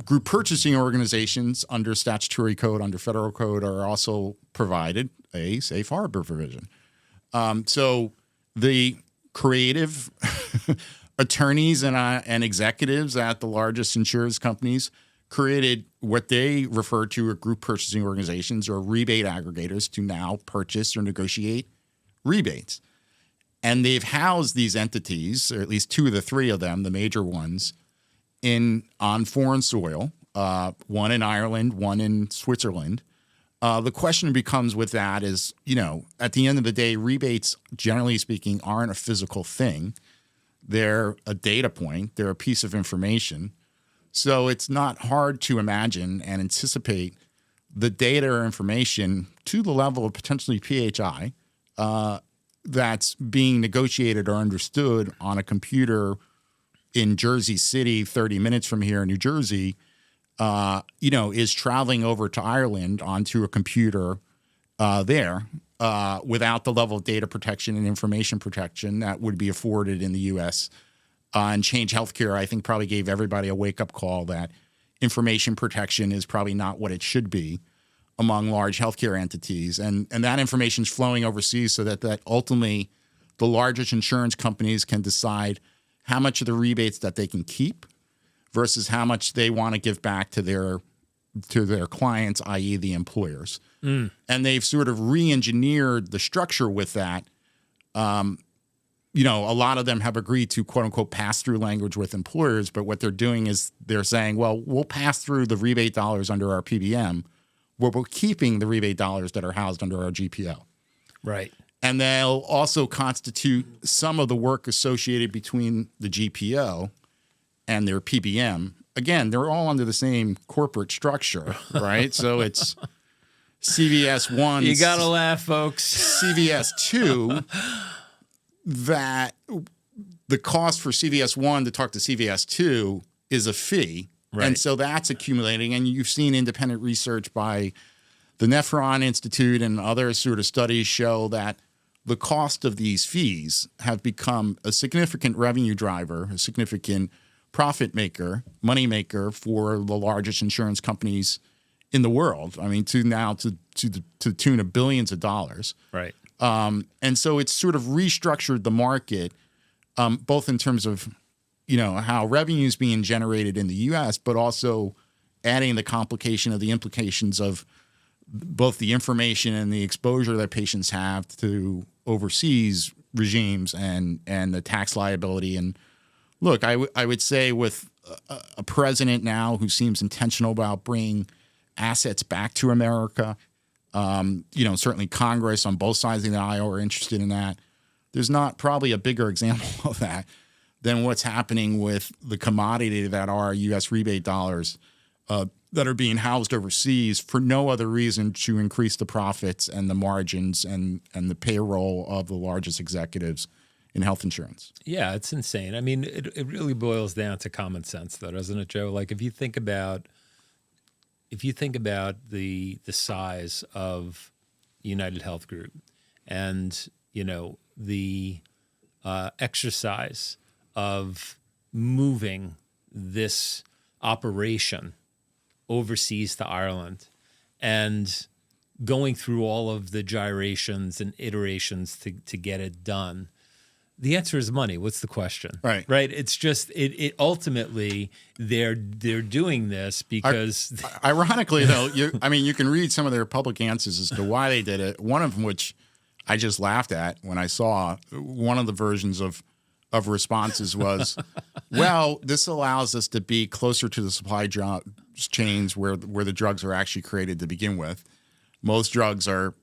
Group purchasing organizations under statutory code, under federal code, are also provided a safe harbor provision. So the creative attorneys and executives at the largest insurance companies created what they refer to as group purchasing organizations or rebate aggregators to now purchase or negotiate rebates. And they've housed these entities, or at least two of the three of them, the major ones, on foreign soil, one in Ireland, one in Switzerland. The question becomes with that is, at the end of the day, rebates, generally speaking, aren't a physical thing. They're a data point. They're a piece of information. So it's not hard to imagine and anticipate the data or information to the level of potentially PHI that's being negotiated or understood on a computer in Jersey City, 30 minutes from here in New Jersey, is traveling over to Ireland onto a computer there without the level of data protection and information protection that would be afforded in the U.S. And Change Healthcare, I think, probably gave everybody a wake-up call that information protection is probably not what it should be among large healthcare entities. And that information is flowing overseas so that ultimately the largest insurance companies can decide how much of the rebates that they can keep versus how much they want to give back to their clients, i.e. the employers. And they've sort of re-engineered the structure with that. A lot of them have agreed to quote unquote pass through language with employers, but what they're doing is they're saying, well, we'll pass through the rebate dollars under our PBM, where we're keeping the rebate dollars that are housed under our GPO. Right. And they'll also constitute some of the work associated between the GPO and their PBM. Again, they're all under the same corporate structure, right? So it's CVS 1. You got to laugh, folks. CVS 2, that the cost for CVS 1 to talk to CVS 2 is a fee. Right. And so that's accumulating. And you've seen independent research by the Nephron Institute and other sort of studies show that the cost of these fees have become a significant revenue driver, a significant profit maker, money maker for the largest insurance companies in the world. I mean, to the tune of billions of dollars. Right. And so it's sort of restructured the market, both in terms of, how revenue is being generated in the U.S., but also adding the complication of the implications of both the information and the exposure that patients have to overseas regimes and the tax liability. And look, I would say with a president now who seems intentional about bringing assets back to America, certainly Congress on both sides of the aisle are interested in that. There's not probably a bigger example of that than what's happening with the commodity that are U.S. rebate dollars that are being housed overseas for no other reason to increase the profits and the margins and the payroll of the largest executives in health insurance. Yeah, it's insane. I mean, it really boils down to common sense, though, doesn't it, Joe? Like if you think about the size of United Health Group and, the exercise of moving this operation overseas to Ireland and going through all of the gyrations and iterations to get it done. The answer is money. What's the question? Right. Right. It's just it ultimately they're doing this because ironically though, you can read some of their public answers as to why they did it. One of them, which I just laughed at when I saw one of the versions of responses was, well, this allows us to be closer to the supply chains where the drugs are actually created to begin with. Most drugs are,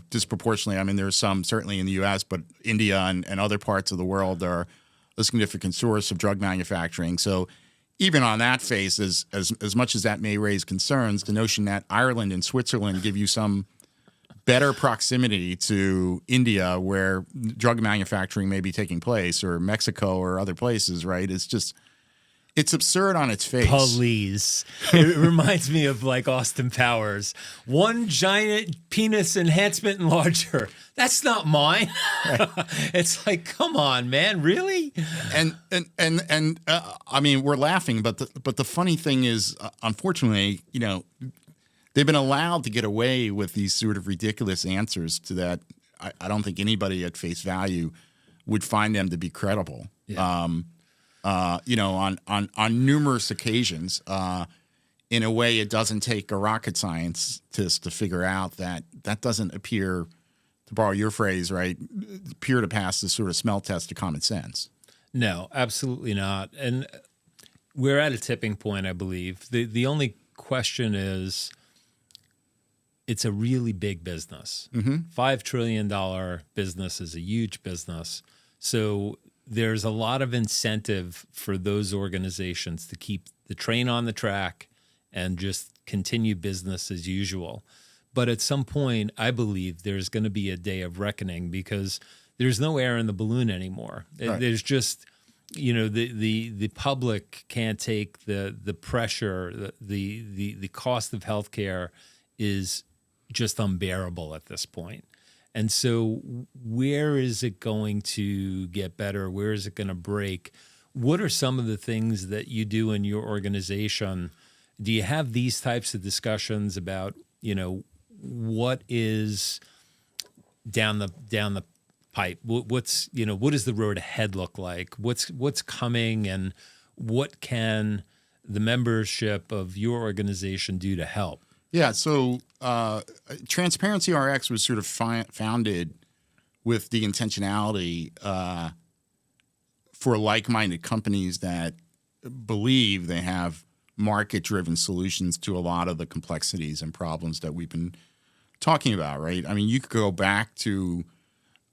disproportionately. I mean, there's some certainly in the U.S., but India and other parts of the world are a significant source of drug manufacturing. So even on that phase, as much as that may raise concerns, the notion that Ireland and Switzerland give you some better proximity to India where drug manufacturing may be taking place or Mexico or other places, right? It's just, it's absurd on its face. Please. It reminds me of like Austin Powers. One giant penis enhancement enlarger. That's not mine. Right. It's like, come on, man, really? And I mean, we're laughing, but the funny thing is, unfortunately, they've been allowed to get away with these sort of ridiculous answers to that. I don't think anybody at face value would find them to be credible. Yeah. On numerous occasions, in a way, it doesn't take a rocket scientist to figure out that doesn't appear, to borrow your phrase, right, appear to pass the sort of smell test of common sense. No, absolutely not. And we're at a tipping point, I believe. The only question is, it's a really big business. Mm-hmm. $5 trillion business is a huge business. So there's a lot of incentive for those organizations to keep the train on the track and just continue business as usual. But at some point, I believe there's going to be a day of reckoning because there's no air in the balloon anymore. Right. There's just, the public can't take the pressure. The cost of healthcare is just unbearable at this point. And so where is it going to get better? Where is it going to break? What are some of the things that you do in your organization? Do you have these types of discussions about, what is down the pipe? What's, what does the road ahead look like? What's coming, and what can the membership of your organization do to help? Yeah, so Transparency RX was sort of founded with the intentionality for like-minded companies that believe they have market-driven solutions to a lot of the complexities and problems that we've been talking about, right? I mean, you could go back to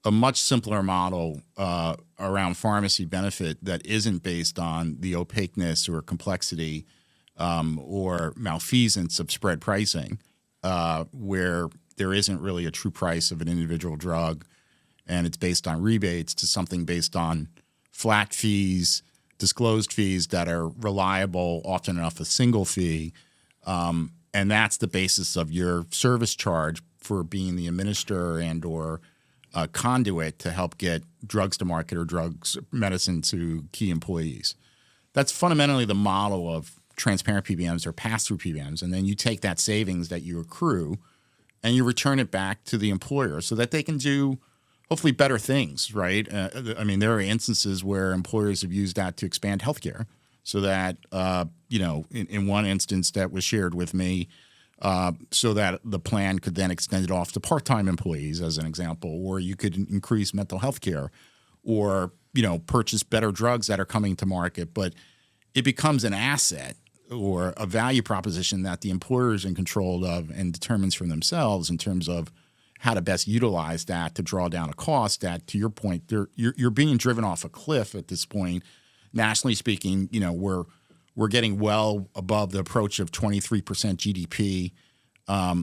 a much simpler model around pharmacy benefit that isn't based on the opaqueness or complexity or malfeasance of spread pricing, where there isn't really a true price of an individual drug, and it's based on rebates, to something based on flat fees, disclosed fees that are reliable, often enough a single fee, and that's the basis of your service charge for being the administrator and or conduit to help get drugs to market or medicine to key employees. That's fundamentally the model of transparent PBMs or pass-through PBMs, and then you take that savings that you accrue and you return it back to the employer so that they can do hopefully better things, right? I mean, there are instances where employers have used that to expand healthcare so that, in one instance that was shared with me, so that the plan could then extend it off to part-time employees, as an example, or you could increase mental health care or, purchase better drugs that are coming to market. But it becomes an asset or a value proposition that the employer is in control of and determines for themselves in terms of how to best utilize that to draw down a cost that, to your point, you're being driven off a cliff at this point. Nationally speaking, we're getting well above the approach of 23% GDP.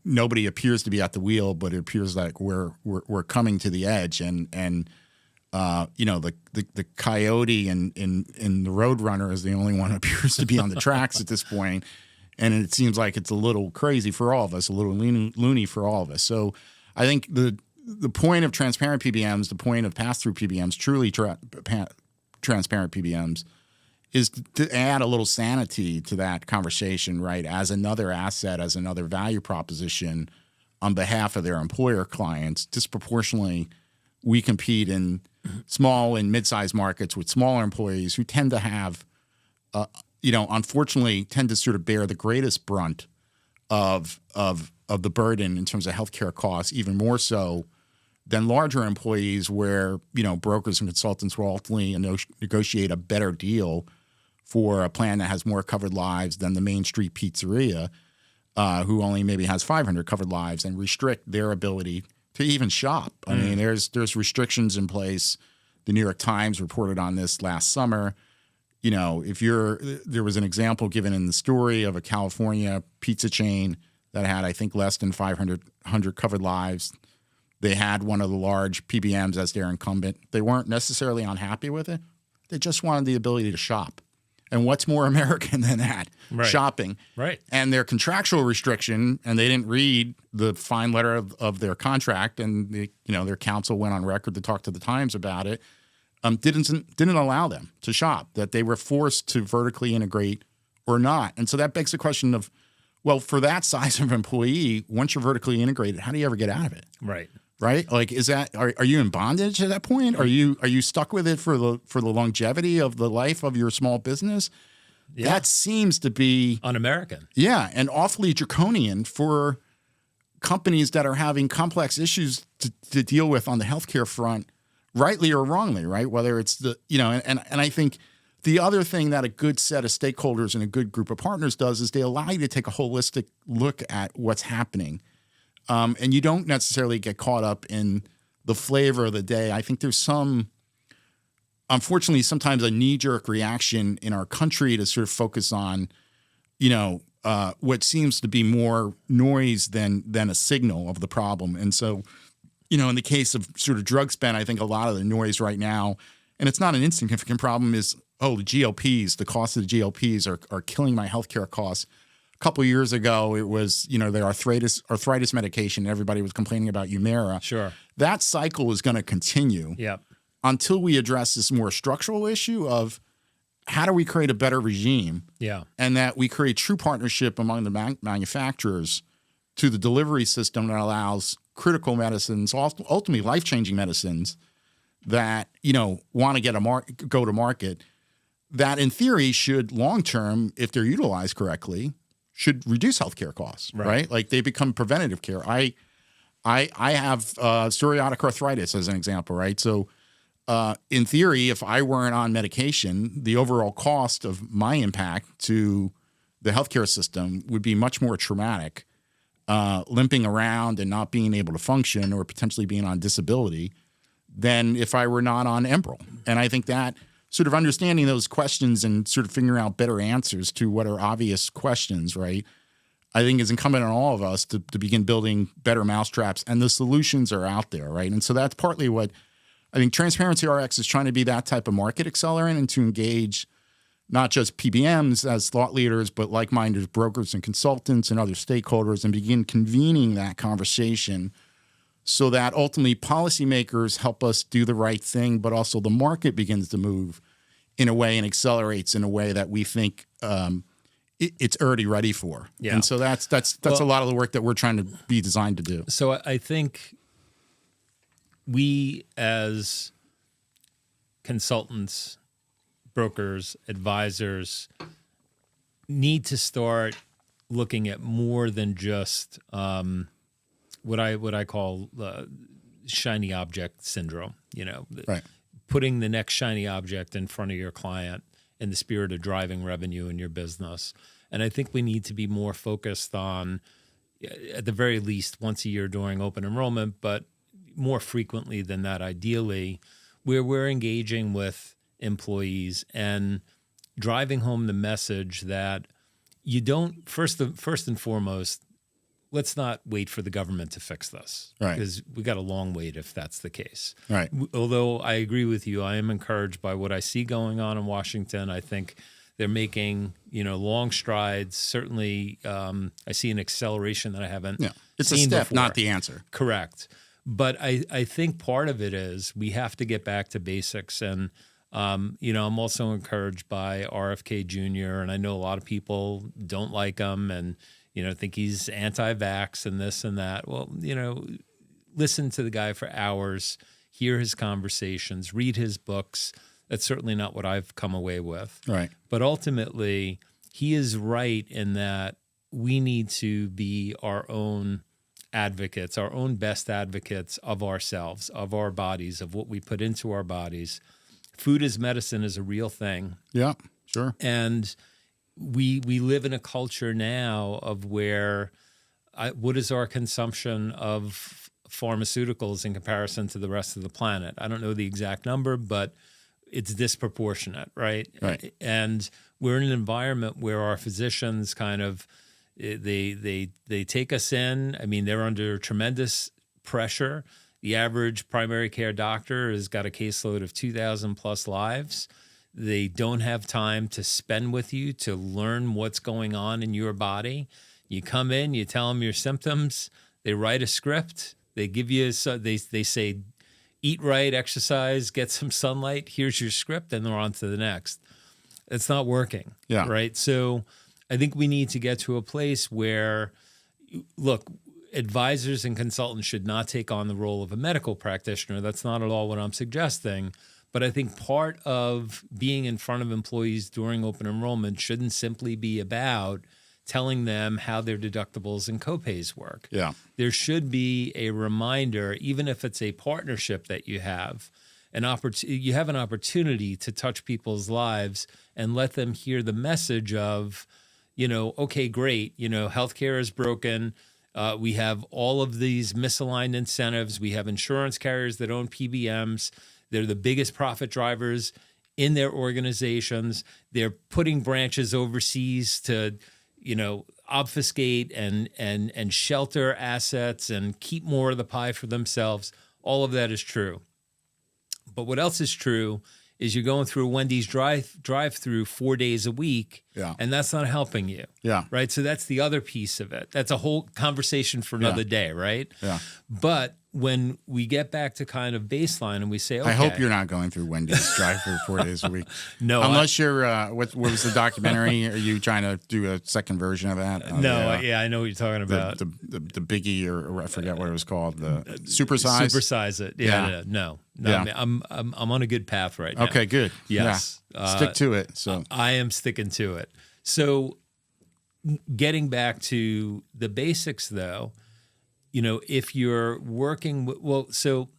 Nobody appears to be at the wheel, but it appears like we're coming to the edge, and the coyote in the Roadrunner is the only one who appears to be on the tracks at this point. And it seems like it's a little crazy for all of us, a little loony for all of us. So I think the point of transparent PBMs, the point of pass-through PBMs, truly transparent PBMs, is to add a little sanity to that conversation, right, as another asset, as another value proposition on behalf of their employer clients. Disproportionately, we compete in small and mid-sized markets with smaller employees who tend to have unfortunately tend to sort of bear the greatest brunt of the burden in terms of healthcare costs, even more so than larger employees where, brokers and consultants will ultimately negotiate a better deal for a plan that has more covered lives than the Main Street pizzeria, who only maybe has 500 covered lives, and restrict their ability to even shop. I mean, there's restrictions in place. The New York Times reported on this last summer. There was an example given in the story of a California pizza chain that had, I think, less than 500 covered lives. They had one of the large PBMs as their incumbent. They weren't necessarily unhappy with it. They just wanted the ability to shop. And what's more American than that? Right. Shopping. Right. And their contractual restriction, and they didn't read the fine letter of their contract, and their counsel went on record to talk to the Times about it, didn't allow them to shop, that they were forced to vertically integrate or not. And so that begs the question of, well, for that size of employee, once you're vertically integrated, how do you ever get out of it? Right. Right? Like, are you in bondage at that point? Are you stuck with it for the longevity of the life of your small business? Yeah. That seems to be un-American. Yeah, and awfully draconian for companies that are having complex issues to deal with on the healthcare front, rightly or wrongly, right? Whether it's and I think the other thing that a good set of stakeholders and a good group of partners does is they allow you to take a holistic look at what's happening. And you don't necessarily get caught up in the flavor of the day. I think there's unfortunately, sometimes a knee-jerk reaction in our country to sort of focus on, what seems to be more noise than a signal of the problem. And so, in the case of sort of drug spend, I think a lot of the noise right now, and it's not an insignificant problem, is, the GLPs, the cost of the GLPs are killing my healthcare costs. A couple of years ago, it was, the arthritis medication. Everybody was complaining about Humira. Sure. That cycle is going to continue until we address this more structural issue of how do we create a better regime and that we create true partnership among the manufacturers to the delivery system that allows critical medicines, ultimately life-changing medicines that, want to go to market, that in theory should long-term, if they're utilized correctly, should reduce healthcare costs, right? Like they become preventative care. I have psoriatic arthritis as an example, right? So in theory, if I weren't on medication, the overall cost of my impact to the healthcare system would be much more traumatic, limping around and not being able to function or potentially being on disability than if I were not on Enbrel. And I think that sort of understanding those questions and sort of figuring out better answers to what are obvious questions, right, I think is incumbent on all of us to begin building better mousetraps, and the solutions are out there, right? And so that's partly what I think Transparency RX is trying to be, that type of market accelerant, and to engage not just PBMs as thought leaders, but like-minded brokers and consultants and other stakeholders, and begin convening that conversation so that ultimately policymakers help us do the right thing, but also the market begins to move in a way and accelerates in a way that we think it's already ready for. Yeah. And so that's a lot of the work that we're trying to be designed to do. So I think we as consultants, brokers, advisors need to start looking at more than just what I call shiny object syndrome. Right. Putting the next shiny object in front of your client in the spirit of driving revenue in your business. And I think we need to be more focused on, at the very least, once a year during open enrollment, but more frequently than that, ideally, where we're engaging with employees and driving home the message that you don't, first and foremost, let's not wait for the government to fix this, right? Because we got a long wait if that's the case. Right. Although I agree with you, I am encouraged by what I see going on in Washington. I think they're making long strides. Certainly, I see an acceleration that I haven't. Yeah, it's seen a step, before. not the answer. Correct. But I think part of it is we have to get back to basics. And I'm also encouraged by RFK Jr. And I know a lot of people don't like him and think he's anti-vax and this and that. Well, listen to the guy for hours, hear his conversations, read his books. That's certainly not what I've come away with. Right. But ultimately, he is right in that we need to be our own advocates, our own best advocates of ourselves, of our bodies, of what we put into our bodies. Food as medicine is a real thing. Yeah, sure. And we live in a culture now of where what is our consumption of pharmaceuticals in comparison to the rest of the planet? I don't know the exact number, but it's disproportionate, right? Right. And we're in an environment where our physicians kind of they take us in. I mean, they're under tremendous pressure. The average primary care doctor has got a caseload of 2,000 plus lives. They don't have time to spend with you to learn what's going on in your body. You come in, you tell them your symptoms, they write a script, they give you, they say, eat right, exercise, get some sunlight, here's your script, and they're on to the next. It's not working, right? So I think we need to get to a place where, look, advisors and consultants should not take on the role of a medical practitioner. That's not at all what I'm suggesting. But I think part of being in front of employees during open enrollment shouldn't simply be about telling them how their deductibles and copays work. Yeah. There should be a reminder, even if it's a partnership that you have, you have an opportunity to touch people's lives and let them hear the message of, okay, great, healthcare is broken. We have all of these misaligned incentives. We have insurance carriers that own PBMs. They're the biggest profit drivers in their organizations. They're putting branches overseas to, obfuscate and shelter assets and keep more of the pie for themselves. All of that is true. But what else is true is you're going through a Wendy's drive-through 4 days a week, and that's not helping you. Yeah. Right? So that's the other piece of it. That's a whole conversation for another day, right? Yeah. But when we get back to kind of baseline and we say, okay. I hope you're not going through Wendy's drive-through 4 days a week. No. Unless you're, what was the documentary? Are you trying to do a second version of that? I know what you're talking about. The Biggie, or I forget what it was called. The Supersize? Supersize it. Yeah. No. Yeah. I'm on a good path right now. Okay, good. Yes. Yeah. Stick to it. So I am sticking to it. So getting back to the basics, though, if you're working, so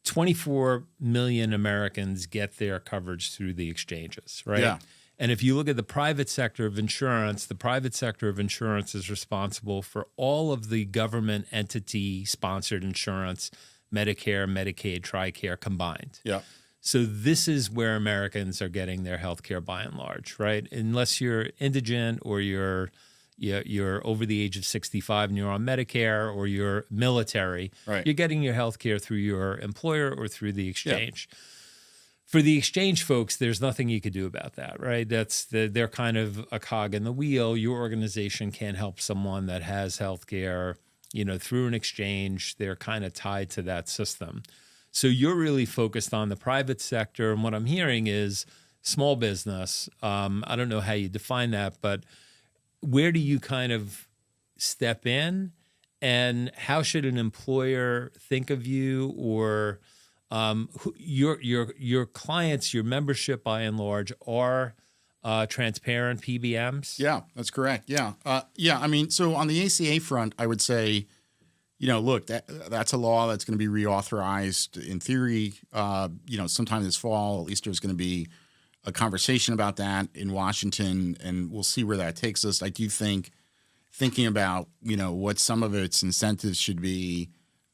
24 million Americans get their coverage through the exchanges, right? Yeah. And if you look at the private sector of insurance, the private sector of insurance is responsible for all of the government entity-sponsored insurance, Medicare, Medicaid, TRICARE combined. Yeah. So this is where Americans are getting their health care by and large, right? Unless you're indigent or you're over the age of 65 and you're on Medicare or you're military, right. You're getting your health care through your employer or through the exchange. Yeah. For the exchange folks, there's nothing you could do about that, right? They're kind of a cog in the wheel. Your organization can't help someone that has health care, through an exchange. They're kind of tied to that system. So you're really focused on the private sector. And what I'm hearing is small business. I don't know how you define that, but where do you kind of step in, and how should an employer think of you, or your clients, your membership by and large are transparent PBMs? Yeah, that's correct. Yeah. I mean, so on the ACA front, I would say, look, that's a law that's going to be reauthorized in theory, sometime this fall. At least there's going to be a conversation about that in Washington, and we'll see where that takes us. I do think thinking about, what some of its incentives should be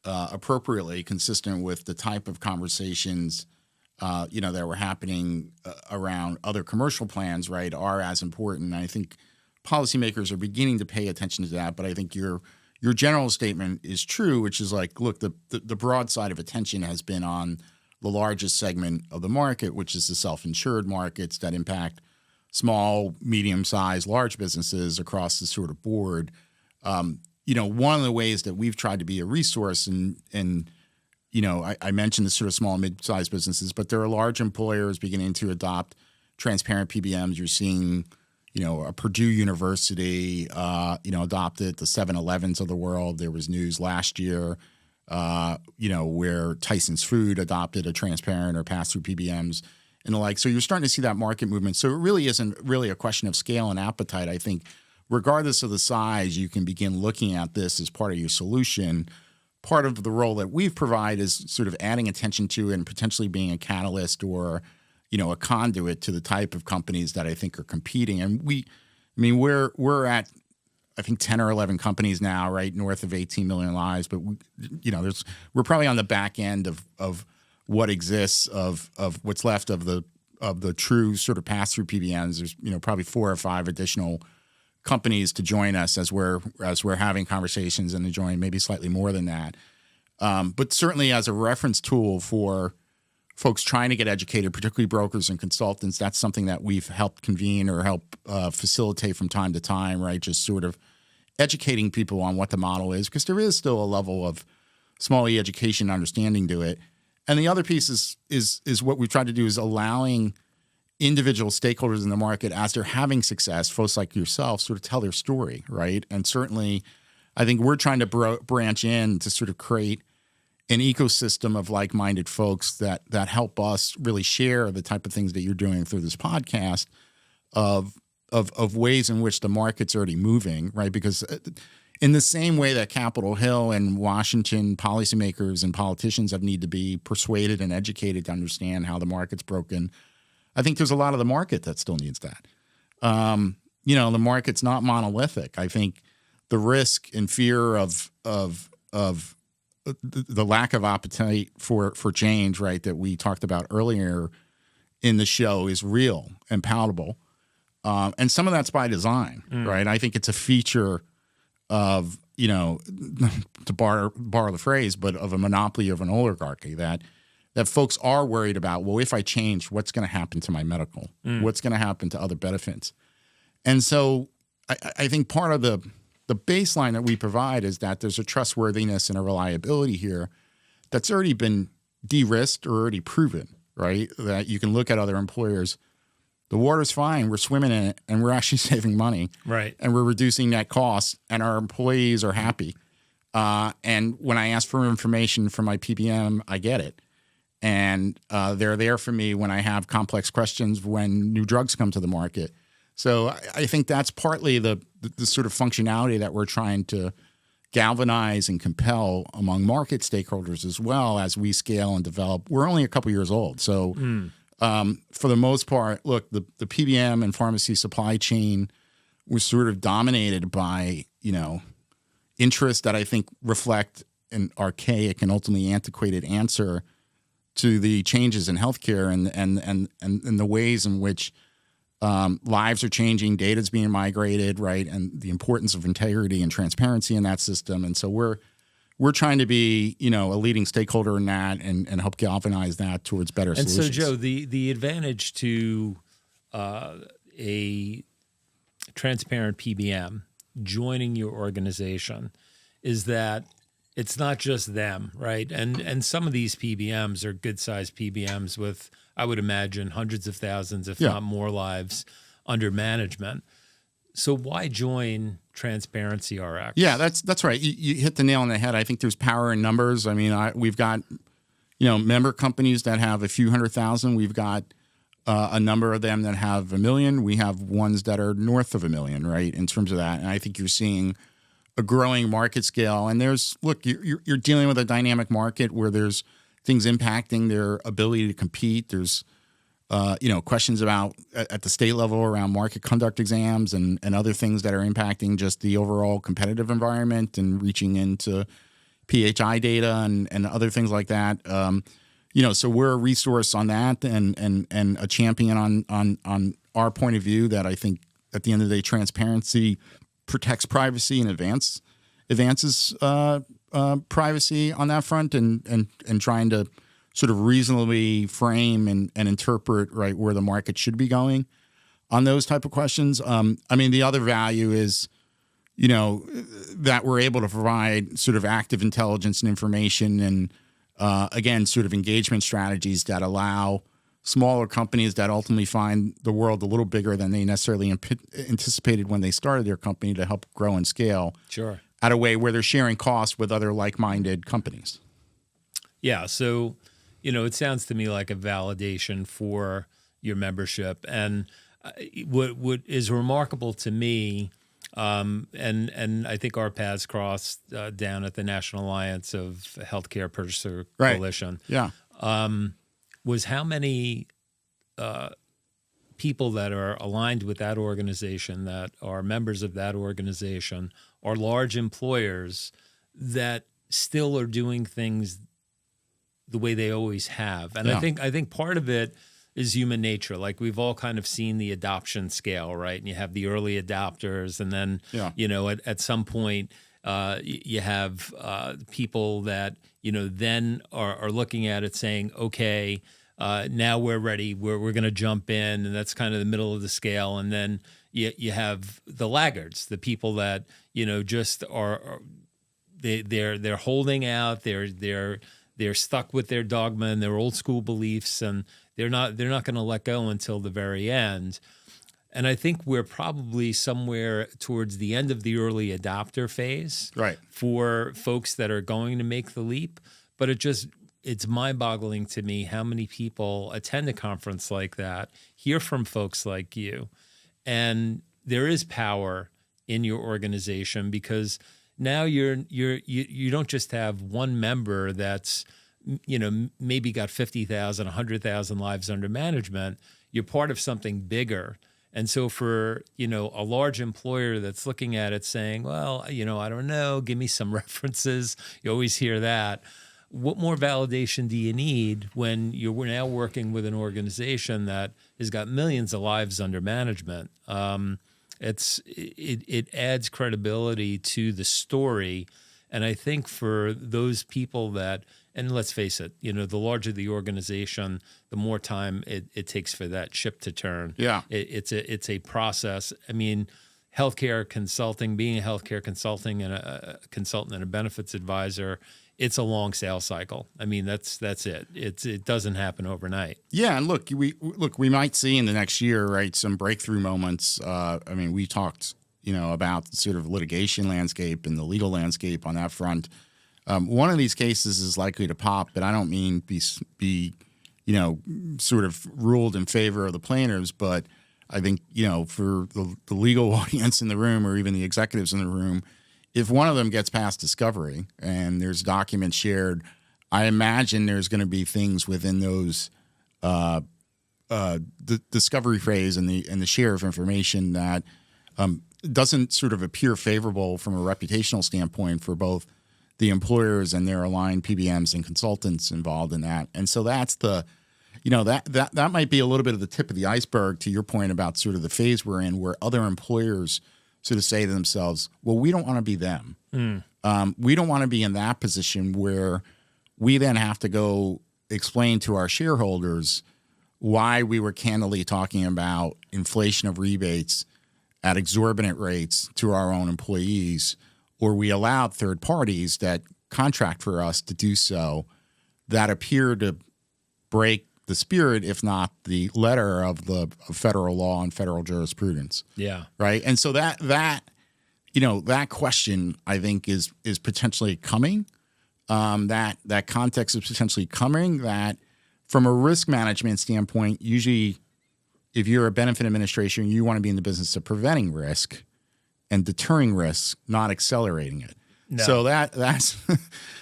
appropriately consistent with the type of conversations, that were happening around other commercial plans, right, are as important. And I think policymakers are beginning to pay attention to that. But I think your general statement is true, which is like, look, the broad side of attention has been on the largest segment of the market, which is the self-insured markets that impact small, medium-sized, large businesses across the sort of board. One of the ways that we've tried to be a resource, and I mentioned the sort of small and mid-sized businesses, but there are large employers beginning to adopt transparent PBMs. You're seeing, a Purdue University, adopted the 7-Elevens of the world. There was news last year, where Tyson's Food adopted a transparent or pass-through PBMs and the like. So you're starting to see that market movement. So it really isn't really a question of scale and appetite. I think regardless of the size, you can begin looking at this as part of your solution. Part of the role that we've provided is sort of adding attention to and potentially being a catalyst or, a conduit to the type of companies that I think are competing. And we're at, I think, 10 or 11 companies now, right, north of 18 million lives. But we're probably on the back end of what exists of what's left of the true sort of pass-through PBMs. There's probably 4 or 5 additional companies to join us as we're having conversations, and to join maybe slightly more than that. But certainly as a reference tool for folks trying to get educated, particularly brokers and consultants. That's something that we've helped convene or help facilitate from time to time, right? Just sort of educating people on what the model is, because there is still a level of small E education understanding to it. And the other piece is what we've tried to do is allowing individual stakeholders in the market, as they're having success, folks like yourself, sort of tell their story, right? And certainly, I think we're trying to branch in to sort of create an ecosystem of like-minded folks that help us really share the type of things that you're doing through this podcast of ways in which the market's already moving, right? Because in the same way that Capitol Hill and Washington policymakers and politicians have need to be persuaded and educated to understand how the market's broken, I think there's a lot of the market that still needs that. The market's not monolithic. I think the risk and fear of the lack of appetite for change, right, that we talked about earlier in the show is real and palatable. And some of that's by design, right? I think it's a feature of, to borrow the phrase, but of a monopoly of an oligarchy that folks are worried about, well, if I change, what's going to happen to my medical? What's going to happen to other benefits? And so I think part of the baseline that we provide is that there's a trustworthiness and a reliability here that's already been de-risked or already proven, right? That you can look at other employers. The water's fine. We're swimming in it, and we're actually saving money. Right. And we're reducing net costs, and our employees are happy. And when I ask for information from my PBM, I get it. And they're there for me when I have complex questions when new drugs come to the market. So I think that's partly the sort of functionality that we're trying to galvanize and compel among market stakeholders as well as we scale and develop. We're only a couple years old. So for the most part, look, the PBM and pharmacy supply chain was sort of dominated by, interests that I think reflect an archaic and ultimately antiquated answer to the changes in healthcare and the ways in which lives are changing, data is being migrated, right, and the importance of integrity and transparency in that system. And so we're trying to be, a leading stakeholder in that and help galvanize that towards better solutions. And so, Joe, the advantage to a transparent PBM joining your organization is that it's not just them, right? And some of these PBMs are good-sized PBMs with, I would imagine, hundreds of thousands, if not more, lives under management. So why join Transparency RX? Yeah, that's right. You hit the nail on the head. I think there's power in numbers. I mean, we've got, member companies that have a few 100,000. We've got a number of them that have 1 million. We have ones that are north of 1 million, right, in terms of that. And I think you're seeing a growing market scale. And you're dealing with a dynamic market where there's things impacting their ability to compete. There's, questions about at the state level around market conduct exams and other things that are impacting just the overall competitive environment and reaching into PHI data and other things like that. So we're a resource on that and a champion on our point of view that I think at the end of the day, transparency protects privacy and advances privacy on that front and trying to sort of reasonably frame and interpret right where the market should be going on those type of questions. The other value is, that we're able to provide sort of active intelligence and information and, again, sort of engagement strategies that allow smaller companies that ultimately find the world a little bigger than they necessarily anticipated when they started their company to help grow and scale. Sure. At a way where they're sharing costs with other like-minded companies. Yeah. So, it sounds to me like a validation for your membership. And what is remarkable to me, and I think our paths crossed down at the National Alliance of Healthcare Purchaser Coalition. Yeah. Was how many people that are aligned with that organization, that are members of that organization, are large employers that still are doing things the way they always have. And I think part of it is human nature. Like we've all kind of seen the adoption scale, right? And you have the early adopters, and then at some point you have people that then are looking at it saying, okay, now we're ready. We're going to jump in, and that's kind of the middle of the scale. And then you have the laggards, the people that just they're holding out. They're stuck with their dogma and their old school beliefs, and they're not going to let go until the very end. And I think we're probably somewhere towards the end of the early adopter phase, right, for folks that are going to make the leap. But it's mind-boggling to me how many people attend a conference like that, hear from folks like you, and there is power in your organization, because now you don't just have one member that's maybe got 50,000, 100,000 lives under management. You're part of something bigger. And so for, a large employer that's looking at it saying, well, I don't know, give me some references. You always hear that. What more validation do you need when you're now working with an organization that has got millions of lives under management? It adds credibility to the story. And I think for those people that, and let's face it, the larger the organization, the more time it takes for that ship to turn. Yeah. It's a process. I mean, healthcare consulting, being a healthcare consulting and a consultant and a benefits advisor, it's a long sales cycle. I mean, that's it. It doesn't happen overnight. Yeah, and look, we might see in the next year, right, some breakthrough moments. We talked, about the sort of litigation landscape and the legal landscape on that front. One of these cases is likely to pop, but I don't mean be sort of ruled in favor of the plaintiffs, but I think, for the legal audience in the room, or even the executives in the room, if one of them gets past discovery and there's documents shared, I imagine there's going to be things within those the discovery phase and the share of information that doesn't sort of appear favorable from a reputational standpoint for both the employers and their aligned PBMs and consultants involved in that. And so that's that might be a little bit of the tip of the iceberg, to your point about sort of the phase we're in, where other employers sort of say to themselves, well, we don't want to be them. We don't want to be in that position where we then have to go explain to our shareholders why we were candidly talking about inflation of rebates at exorbitant rates to our own employees, or we allowed third parties that contract for us to do so that appear to break the spirit, if not the letter of federal law and federal jurisprudence. Yeah. Right. And so that question, I think, is potentially coming. That context is potentially coming. That from a risk management standpoint, usually if you're a benefit administrator, you want to be in the business of preventing risk and deterring risk, not accelerating it. No. So that's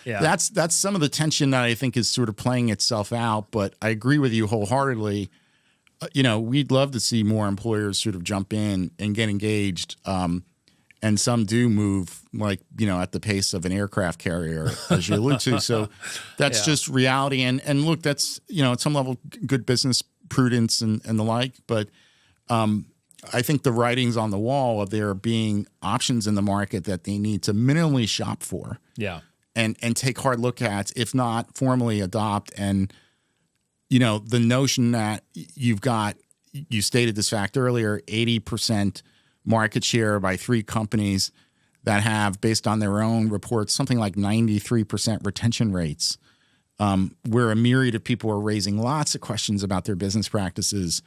yeah. that's some of the tension that I think is sort of playing itself out. But I agree with you wholeheartedly. We'd love to see more employers sort of jump in and get engaged. And some do move at the pace of an aircraft carrier, as you allude to. So that's just reality. And look, that's, at some level, good business prudence and the like. But I think the writing's on the wall of there being options in the market that they need to minimally shop for. Yeah. And take hard look at, if not formally adopt. And, the notion that you stated this fact earlier, 80% market share by 3 companies that have, based on their own reports, something like 93% retention rates, where a myriad of people are raising lots of questions about their business practices.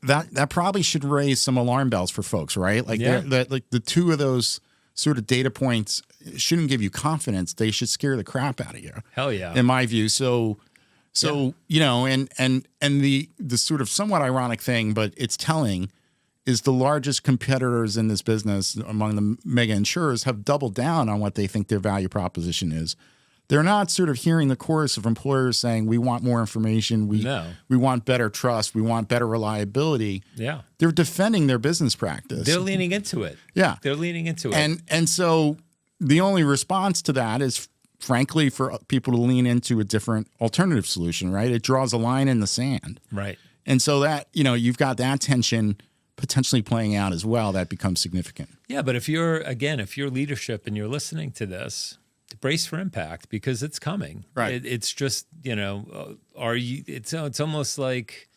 That probably should raise some alarm bells for folks, right? The two of those sort of data points shouldn't give you confidence. They should scare the crap out of you. Hell yeah. In my view. So and the sort of somewhat ironic thing, but it's telling, is the largest competitors in this business among the mega insurers have doubled down on what they think their value proposition is. They're not sort of hearing the chorus of employers saying, we want more information, we want better trust, we want better reliability. Yeah. They're defending their business practice. They're leaning into it. Yeah. They're leaning into it. And so the only response to that is, frankly, for people to lean into a different alternative solution, right? It draws a line in the sand. Right. And so that, you've got that tension potentially playing out as well. That becomes significant. Yeah, but if you're leadership and you're listening to this, brace for impact because it's coming. Right. It's just, it's almost like,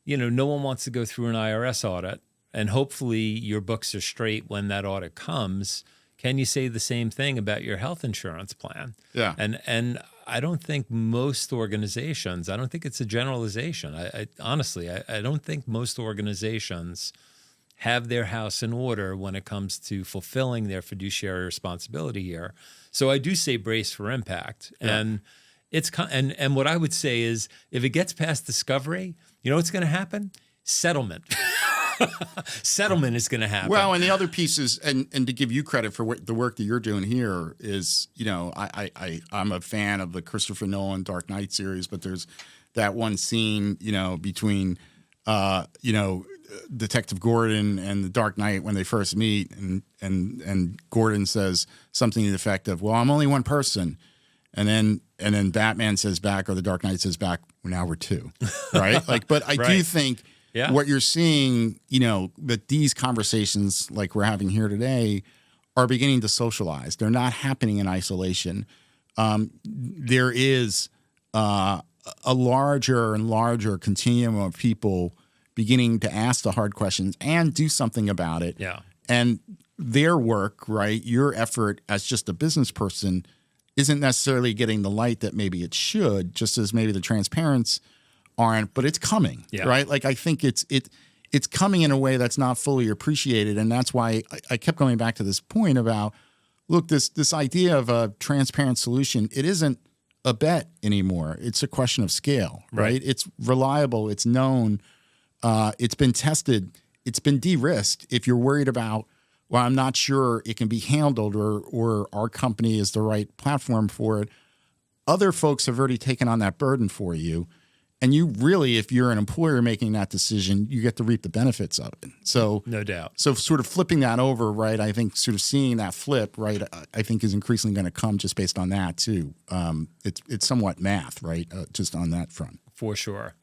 no one wants to go through an IRS audit, and hopefully your books are straight when that audit comes. Can you say the same thing about your health insurance plan? Yeah. And I don't think most organizations, I don't think it's a generalization. I honestly don't think most organizations have their house in order when it comes to fulfilling their fiduciary responsibility here. So I do say brace for impact. Yeah. And and what I would say is if it gets past discovery, you know what's going to happen? Settlement. Settlement is going to happen. Well, and the other piece is, and to give you credit for the work that you're doing here is, I'm a fan of the Christopher Nolan Dark Knight series, but there's that one scene, between, Detective Gordon and the Dark Knight when they first meet, and Gordon says something to the effect of, "Well, I'm only one person," and then Batman says back, or the Dark Knight says back, "Well, now we're two," right? But I do think what you're seeing, that these conversations like we're having here today are beginning to socialize. They're not happening in isolation. There is a larger and larger continuum of people beginning to ask the hard questions and do something about it. Yeah. And their work, right, your effort as just a business person isn't necessarily getting the light that maybe it should, just as maybe the transparents aren't, but it's coming, right? Like I think it's coming in a way that's not fully appreciated. And that's why I kept going back to this point about, look, this idea of a transparent solution, it isn't a bet anymore. It's a question of scale, right? It's reliable, it's known, it's been tested, it's been de-risked. If you're worried about, well, I'm not sure it can be handled or our company is the right platform for it, other folks have already taken on that burden for you. And you really, if you're an employer making that decision, you get to reap the benefits of it. So no doubt. So sort of flipping that over, right, I think sort of seeing that flip, right, I think is increasingly going to come just based on that too. It's somewhat math, right, just on that front. For sure.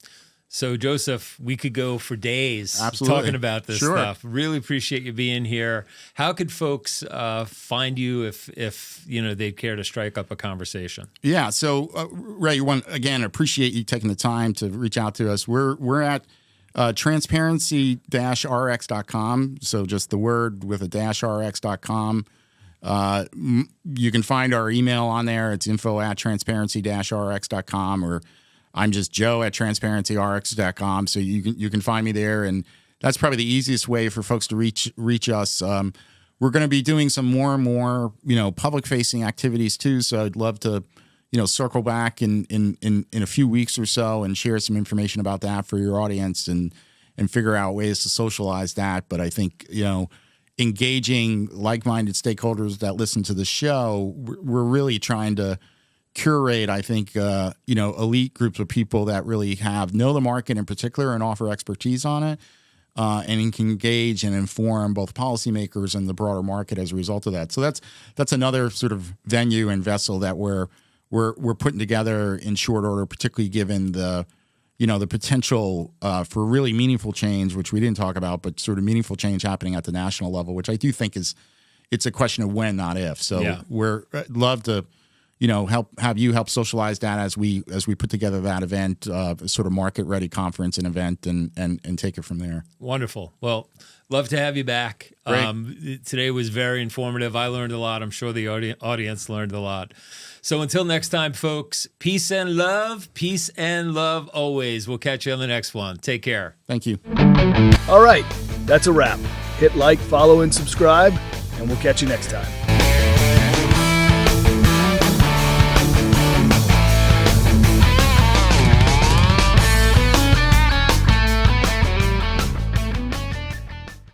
So, Joseph, we could go for days Absolutely. talking about this stuff. Really appreciate you being here. How could folks find you if they'd care to strike up a conversation? Yeah. So, Ray, again, appreciate you taking the time to reach out to us. We're at transparency-rx.com. So just the word with a -rx.com. You can find our email on there. It's info@transparency-rx.com, or I'm just Joe at transparencyrx.com. So you can find me there, and that's probably the easiest way for folks to reach us. We're going to be doing some more and more, public facing activities too. So I'd love to, circle back in a few weeks or so and share some information about that for your audience and figure out ways to socialize that. But I think, engaging like-minded stakeholders that listen to the show, we're really trying to curate, I think, elite groups of people that really know the market in particular and offer expertise on it, and can engage and inform both policymakers and the broader market as a result of that. So that's another sort of venue and vessel that we're putting together in short order, particularly given the potential for really meaningful change, which we didn't talk about, but sort of meaningful change happening at the national level, which I do think it's a question of when, not if. So I'd love to have you help socialize that as we put together that event, sort of market ready conference and event, and take it from there. Wonderful. Well, love to have you back. Today was very informative. I learned a lot. I'm sure the audience learned a lot. So until next time, folks, peace and love always. We'll catch you on the next one. Take care. Thank you. All right, that's a wrap. Hit like, follow, and subscribe, and we'll catch you next time.